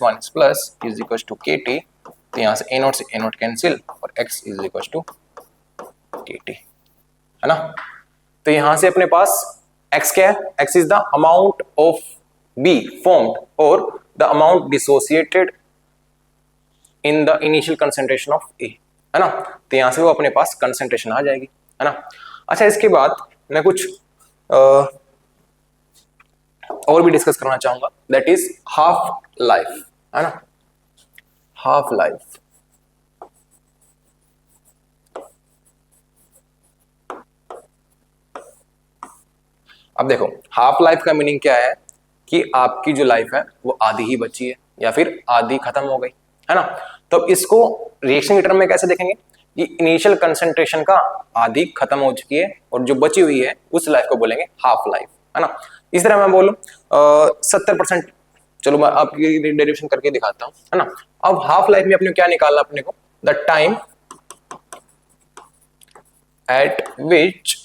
minus plus is equal to KT। तो यहां से a नॉट से a नॉट कैंसिल और x is equal to KT, है ना। तो यहां से अपने पास x क्या है, x is the amount of B formed और the amount dissociated in the initial concentration of A, है ना। तो यहां से वो अपने पास कंसंट्रेशन आ जाएगी, है ना। अच्छा, इसके बाद मैं कुछ और भी डिस्कस करना चाहूंगा, दैट इज हाफ लाइफ, है ना, हाफ लाइफ। अब देखो हाफ लाइफ का मीनिंग क्या है, कि आपकी जो लाइफ है वो आधी ही बची है या फिर आधी खत्म हो गई, है ना। तो इसको रिएक्शन के टर्म में कैसे देखेंगे, कि इनिशियल कंसंट्रेशन का आधी खत्म हो चुकी है और जो बची हुई है उस लाइफ को बोलेंगे हाफ लाइफ, है ना। इस तरह मैं बोलूं 70%, चलो मैं आपकी डेरिवेशन करके दिखाता हूं, है ना। अब हाफ लाइफ में अपने क्या निकालना, अपने को the time eight which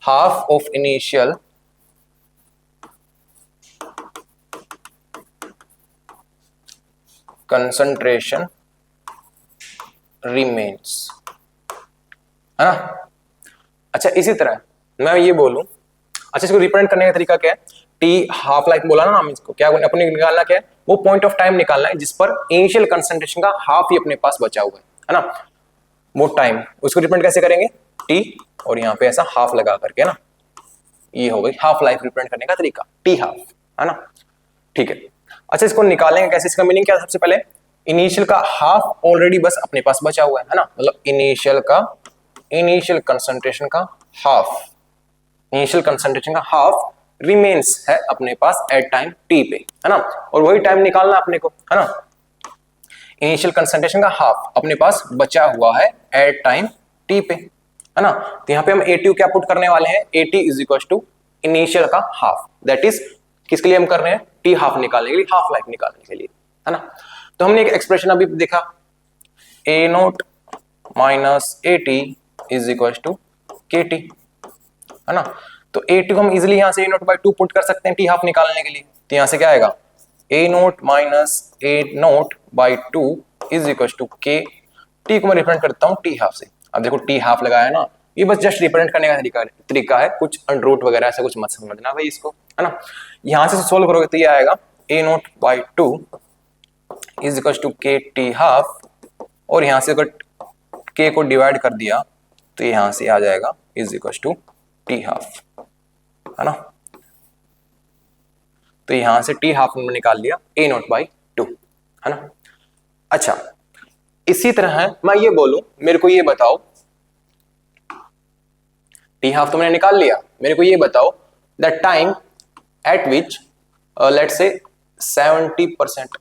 half of initial concentration remains, है ना। अच्छा, इसी तरह मैं ये बोलूं, अच्छा इसको रिप्रेजेंट करने का तरीका क्या है, टी हाफ लाइफ बोला ना हम, इसको क्या अपने निकालना क्या है, वो पॉइंट ऑफ टाइम निकालना है जिस पर इनिशियल कंसंट्रेशन का हाफ ही अपने पास बचा हुआ है ना, वो टाइम। उसको रिप्रेजेंट कैसे करेंगे, टी और यहाँ पे ऐसा हाफ लगा करके ना, ये हो गई हाफ लाइफ रिप्रेजेंट करने का तरीका, टी हाफ, है ना। ठीक है, अच्छा इसको निकालेंगे कैसे, इसका मीनिंग क्या है, सबसे पहले इनिशियल का हाफ ऑलरेडी बस अपने पास बचा हुआ है ना, मतलब इनिशियल कंसंट्रेशन का हाफ रिमेन्स है अपने पास एट टाइम टी पे, है ना। और वही टाइम निकालना अपने को, है ना। इनिशियल कंसंट्रेशन का हाफ अपने पास बचा हुआ है एट टाइम टी पे, है ना। तो यहाँ पे हम AT क्या पुट करने वाले हैं, AT is equal to initial का हाफ, दैट इज किसके लिए हम कर रहे हैं, टी हाफ निकालने के लिए, हाफ लाइफ निकालने के लिए, है ना। तो हमने एक एक्सप्रेशन अभी देखा, a naught minus AT is equal to KT, है ना। तो AT को हम इजिली यहाँ से a नॉट बाई 2 पुट कर सकते हैं टी हाफ निकालने के लिए। तो यहाँ से क्या आएगा, a naught minus a naught by 2 is equal to K, T को मैं रिप्रेजेंट करता हूँ टी हाफ से। अब देखो टी हाफ लगाया ना, ये बस जस्ट रिप्रेजेंट करने का तरीका है, कुछ अंडर रूट वगैरह ऐसा कुछ मत समझना भाई इसको, है ना। यहां से सोल्व करोगे तो ये आएगा a naught by 2 is equal to K T half, और यहां से अगर k को डिवाइड कर दिया तो यहां से आ जाएगा is equal to T half, है ना। तो यहां से टी हाफ हमने निकाल लिया a नॉट बाई 2, है ना। अच्छा, इसी तरह है, मैं ये बोलूं, मेरे को ये बताओ, टी हाफ तो मैंने निकाल लिया, मेरे को ये बताओ the time eight which let's say 70%,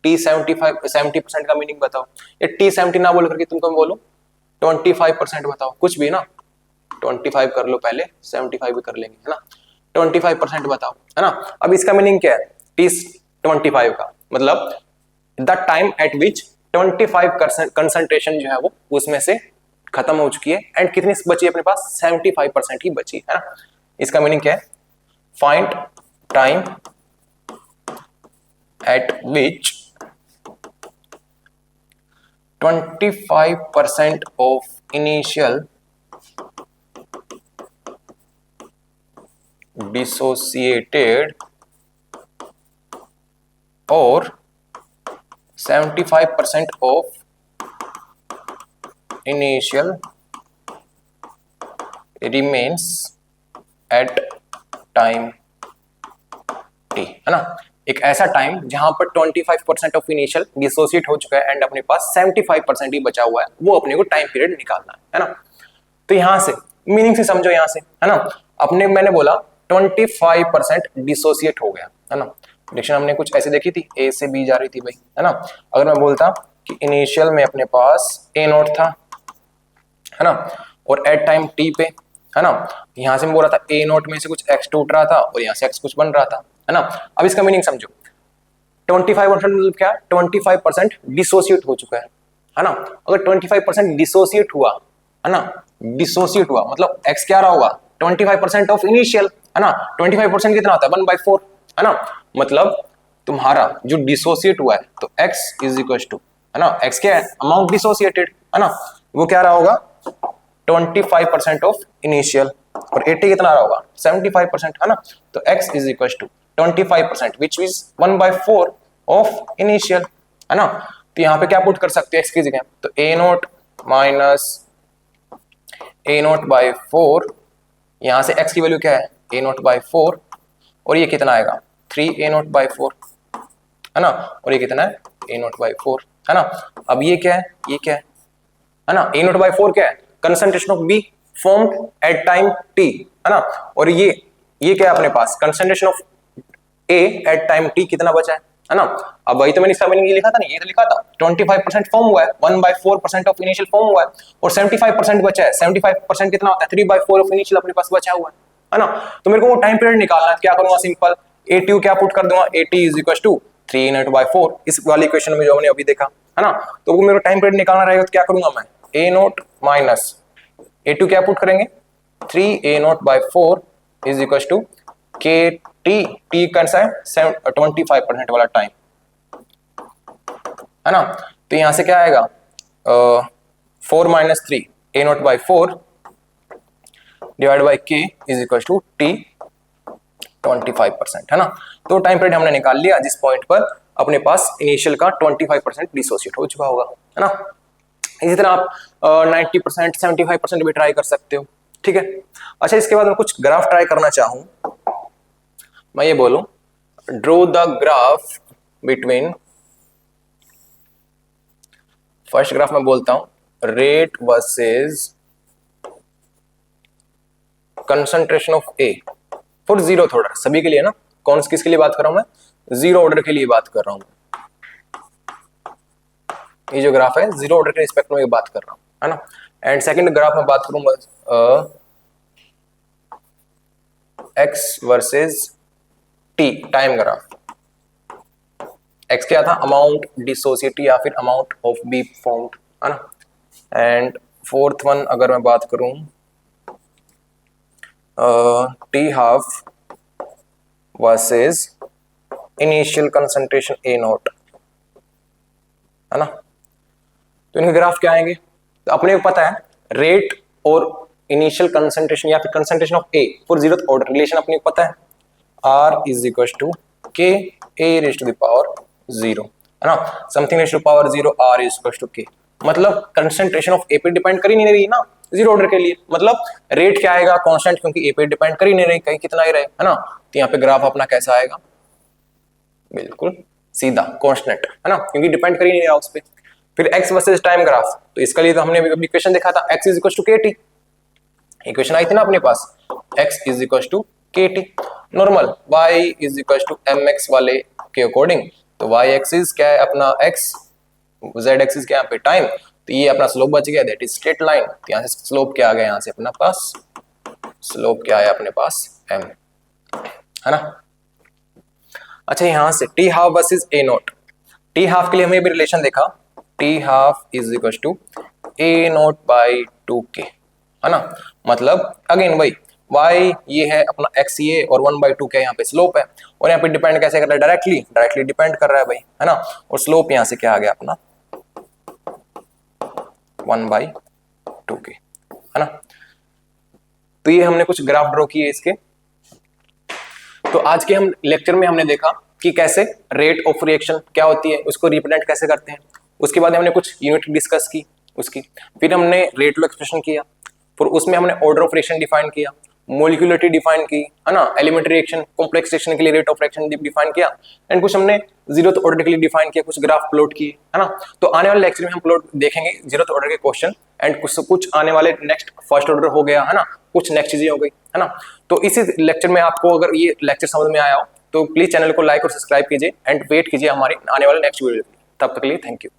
T 70% का मीनिंग बताओ, ये T 70 ना बोल करके तुमको बोलो 25% बताओ, कुछ भी ना, 25 कर लो पहले, 75 भी कर लेंगे, है ना, 25% बताओ, है ना। अब इसका मीनिंग क्या है, T 25 का मतलब the time eight which 25% concentration जो है वो उसमें से खत्म हो चुकी है, एंड कितनी बची है अपने पास, 75% ही बची है ना। इसका मीनिंग क्या है, find time eight which 25% of initial dissociated or 75% of initial remains at time t, है ना। एक ऐसा टाइम जहां पर 25% ऑफ इनिशियल डिसोसिएट हो चुका है एंड अपने पास 75% ही बचा हुआ है, वो अपने को टाइम पीरियड निकालना है ना। तो यहां से मीनिंग से समझो, यहां से है ना, अपने मैंने बोला 25% डिसोसिएट हो गया, है ना। डिक्शन हमने कुछ ऐसे देखी थी, ए से बी जा रही थी भाई, है ना। अगर मैं बोलता कि इनिशियल में अपने पास ए नोट था, है ना, और एट टाइम टी पे, है ना, यहां से मैं बोल रहा था ए नोट में से कुछ एक्स टूट रहा था और यहां से एक्स कुछ बन रहा था, है ना। अब इसका मीनिंग समझो, 25% मतलब क्या, 25% डिसोसिएट हो चुका है ना। अगर 25% डिसोसिएट हुआ, है ना, डिसोसिएट हुआ मतलब एक्स क्या रहा होगा, 25% ऑफ इनिशियल, है ना। 25% कितना होता है, 1/4, है ना। मतलब तुम्हारा जो डिसोसिएट हुआ है तो x इज इक्वल टू, है ना, x क्या है, अमाउंट डिसोसिएटेड, है ना, वो क्या रहा होगा 25% ऑफ इनिशियल, और 80 कितना रहा होगा 75%, है ना। तो x is equal to 25% which is 1/4 of initial, है ना। तो यहाँ पे क्या पुट कर सकते हो x की जगह, तो a note minus a naught by 4, यहां से x की वैल्यू क्या है a नोट बाई 4, और ये कितना आएगा 3a नोट बाई 4, है ना, और ये कितना है a नोट बाई 4, है ना। अब ये क्या है, ये क्या है ना, a नोट बाई 4 क्या है, concentration of B formed at time t, है ना, और ये क्या है अपने पास, concentration of A at time t कितना बचा है ना। अब वही तो मैंने इसका मीनिंग ये लिखा था ना, ये तो लिखा था 25% फॉर्म हुआ है, 1/4% ऑफ इनिशियल फॉर्म हुआ है, और 75% बचा है, 75% कितना होता है 3/4 ऑफ इनिशियल अपने पास बचा हुआ है ना। तो मेरे को वो टाइम पीरियड निकालना है, क्या करूंगा, सिंपल AT क्या पुट कर दूंगा, AT इज इक्वल टू 3/4, इस वाली इक्वेशन में जो हमने अभी देखा, है ना। तो वो मेरे को टाइम पीरियड निकालना रहेगा, तो क्या करूंगा मैं, A नोट माइनस A2 क्या पुट करेंगे, 3a naught by 4 is equal to KT, T कौन सा है 25% वाला टाइम, है ना। तो यहां से क्या आएगा 4 minus 3 a naught by 4 divide by k is equal to T 25%, है ना। तो टाइम पीरियड हमने निकाल लिया जिस पॉइंट पर अपने पास इनिशियल का 25% डिसोसिएट हो चुका होगा, है ना। इसी तरह आप 90% 75% भी ट्राई कर सकते हो, ठीक है। अच्छा, इसके बाद मैं कुछ ग्राफ ट्राई करना चाहूं, मैं ये बोलूं draw the graph between, first graph में बोलता हूं rate versus concentration of A for zeroth order, सभी के लिए ना, कौन किसके लिए बात कर रहा हूं मैं, जीरो ऑर्डर के लिए बात कर रहा हूं। ये जो ग्राफ है जीरो ऑर्डर के रिस्पेक्ट में बात कर रहा हूं, है ना। एंड सेकंड ग्राफ में बात करूंगा x versus T time graph, x क्या था, अमाउंट डिसोसिएटी या फिर अमाउंट ऑफ बी फॉर्म्ड, है ना। एंड फोर्थ वन अगर मैं बात करूं T half versus initial concentration A naught, है ना। तो इनके ग्राफ क्या आएंगे, तो अपने को पता है रेट और इनिशियल कंसंट्रेशन या फिर concentration of A for zeroth order relation अपने को पता है, R is equal to K A raise to the power 0, है ना, something raise to power 0 R is equal to K, मतलब कंसंट्रेशन ऑफ ए पे डिपेंड कर ही नहीं रही ना जीरो ऑर्डर के लिए, मतलब रेट क्या आएगा कांस्टेंट, क्योंकि ए पे डिपेंड कर ही नहीं रही, कहीं कितना ही रहे, है ना। तो यहाँ पे ग्राफ अपना कैसा आएगा, बिल्कुल सीधा कांस्टेंट, है ना, क्योंकि डिपेंड कर ही नहीं रहा उस पे। फिर x वर्सेस टाइम ग्राफ, तो इसके लिए तो हमने अभी इक्वेशन देखा था x is equal to kt, equation आई थी ना अपने पास x is equal to kt। Normal y is equal to M X वाले के अकॉर्डिंग, तो y एक्सिस क्या है अपना x, z एक्सिस क्या है यहाँ पे टाइम, तो ये अपना स्लोप बच गया, दैट इज स्ट्रेट लाइन। तो यहाँ से स्लोप क्या आ गया, यहाँ से अपना पास स्लोप क्या है अपने पास m, है ना। अच्छा यहाँ से T half versus A naught, T half के लिए हमें भी रिलेशन देखा, T half is equal to A naught by 2k, है ना। मतलब अगेन वही y ये है अपना x ये और 1/2 क्या यहाँ पे स्लोप है, और यहाँ पे डिपेंड कैसे कर रहा है, डायरेक्टली डिपेंड कर रहा है भाई, है ना। और स्लोप यहाँ से क्या आ गया अपना 1/2k, है ना। तो ये हमने कुछ ग्राफ ड्रॉ किए इसके। तो आज के हम लेक्चर में हमने देखा कि कैसे रेट ऑफ रिएक्शन क्या होती है, उसको रिप्रेजेंट कैसे करते हैं। उसके बाद हमने कुछ यूनिट डिस्कस की उसकी, फिर हमने रेट लॉ एक्सप्रेशन किया, फिर उसमें हमने ऑर्डर ऑफ रिएक्शन डिफाइन किया, मोलिकुलरिटी डिफाइन की, है ना, एलिमेंट्री रिएक्शन कॉम्प्लेक्स रिएक्शन के लिए रेट ऑफ रिएक्शन डिफाइन किया, एंड कुछ हमने जीरोथ ऑर्डर के लिए डिफाइन किया, कुछ ग्राफ प्लॉट किए, है ना। तो आने वाले लेक्चर में हम प्लॉट देखेंगे जीरोथ ऑर्डर के क्वेश्चन, एंड कुछ आने वाले नेक्स्ट फर्स्ट ऑर्डर हो गया, है ना, कुछ नेक्स्ट चीजें हो गई, है ना। तो इसी लेक्चर में आपको अगर ये लेक्चर समझ में आया हो तो प्लीज चैनल को लाइक और सब्सक्राइब कीजिए, एंड वेट कीजिए हमारे आने वाले नेक्स्ट वीडियो। तब तक के लिए थैंक यू।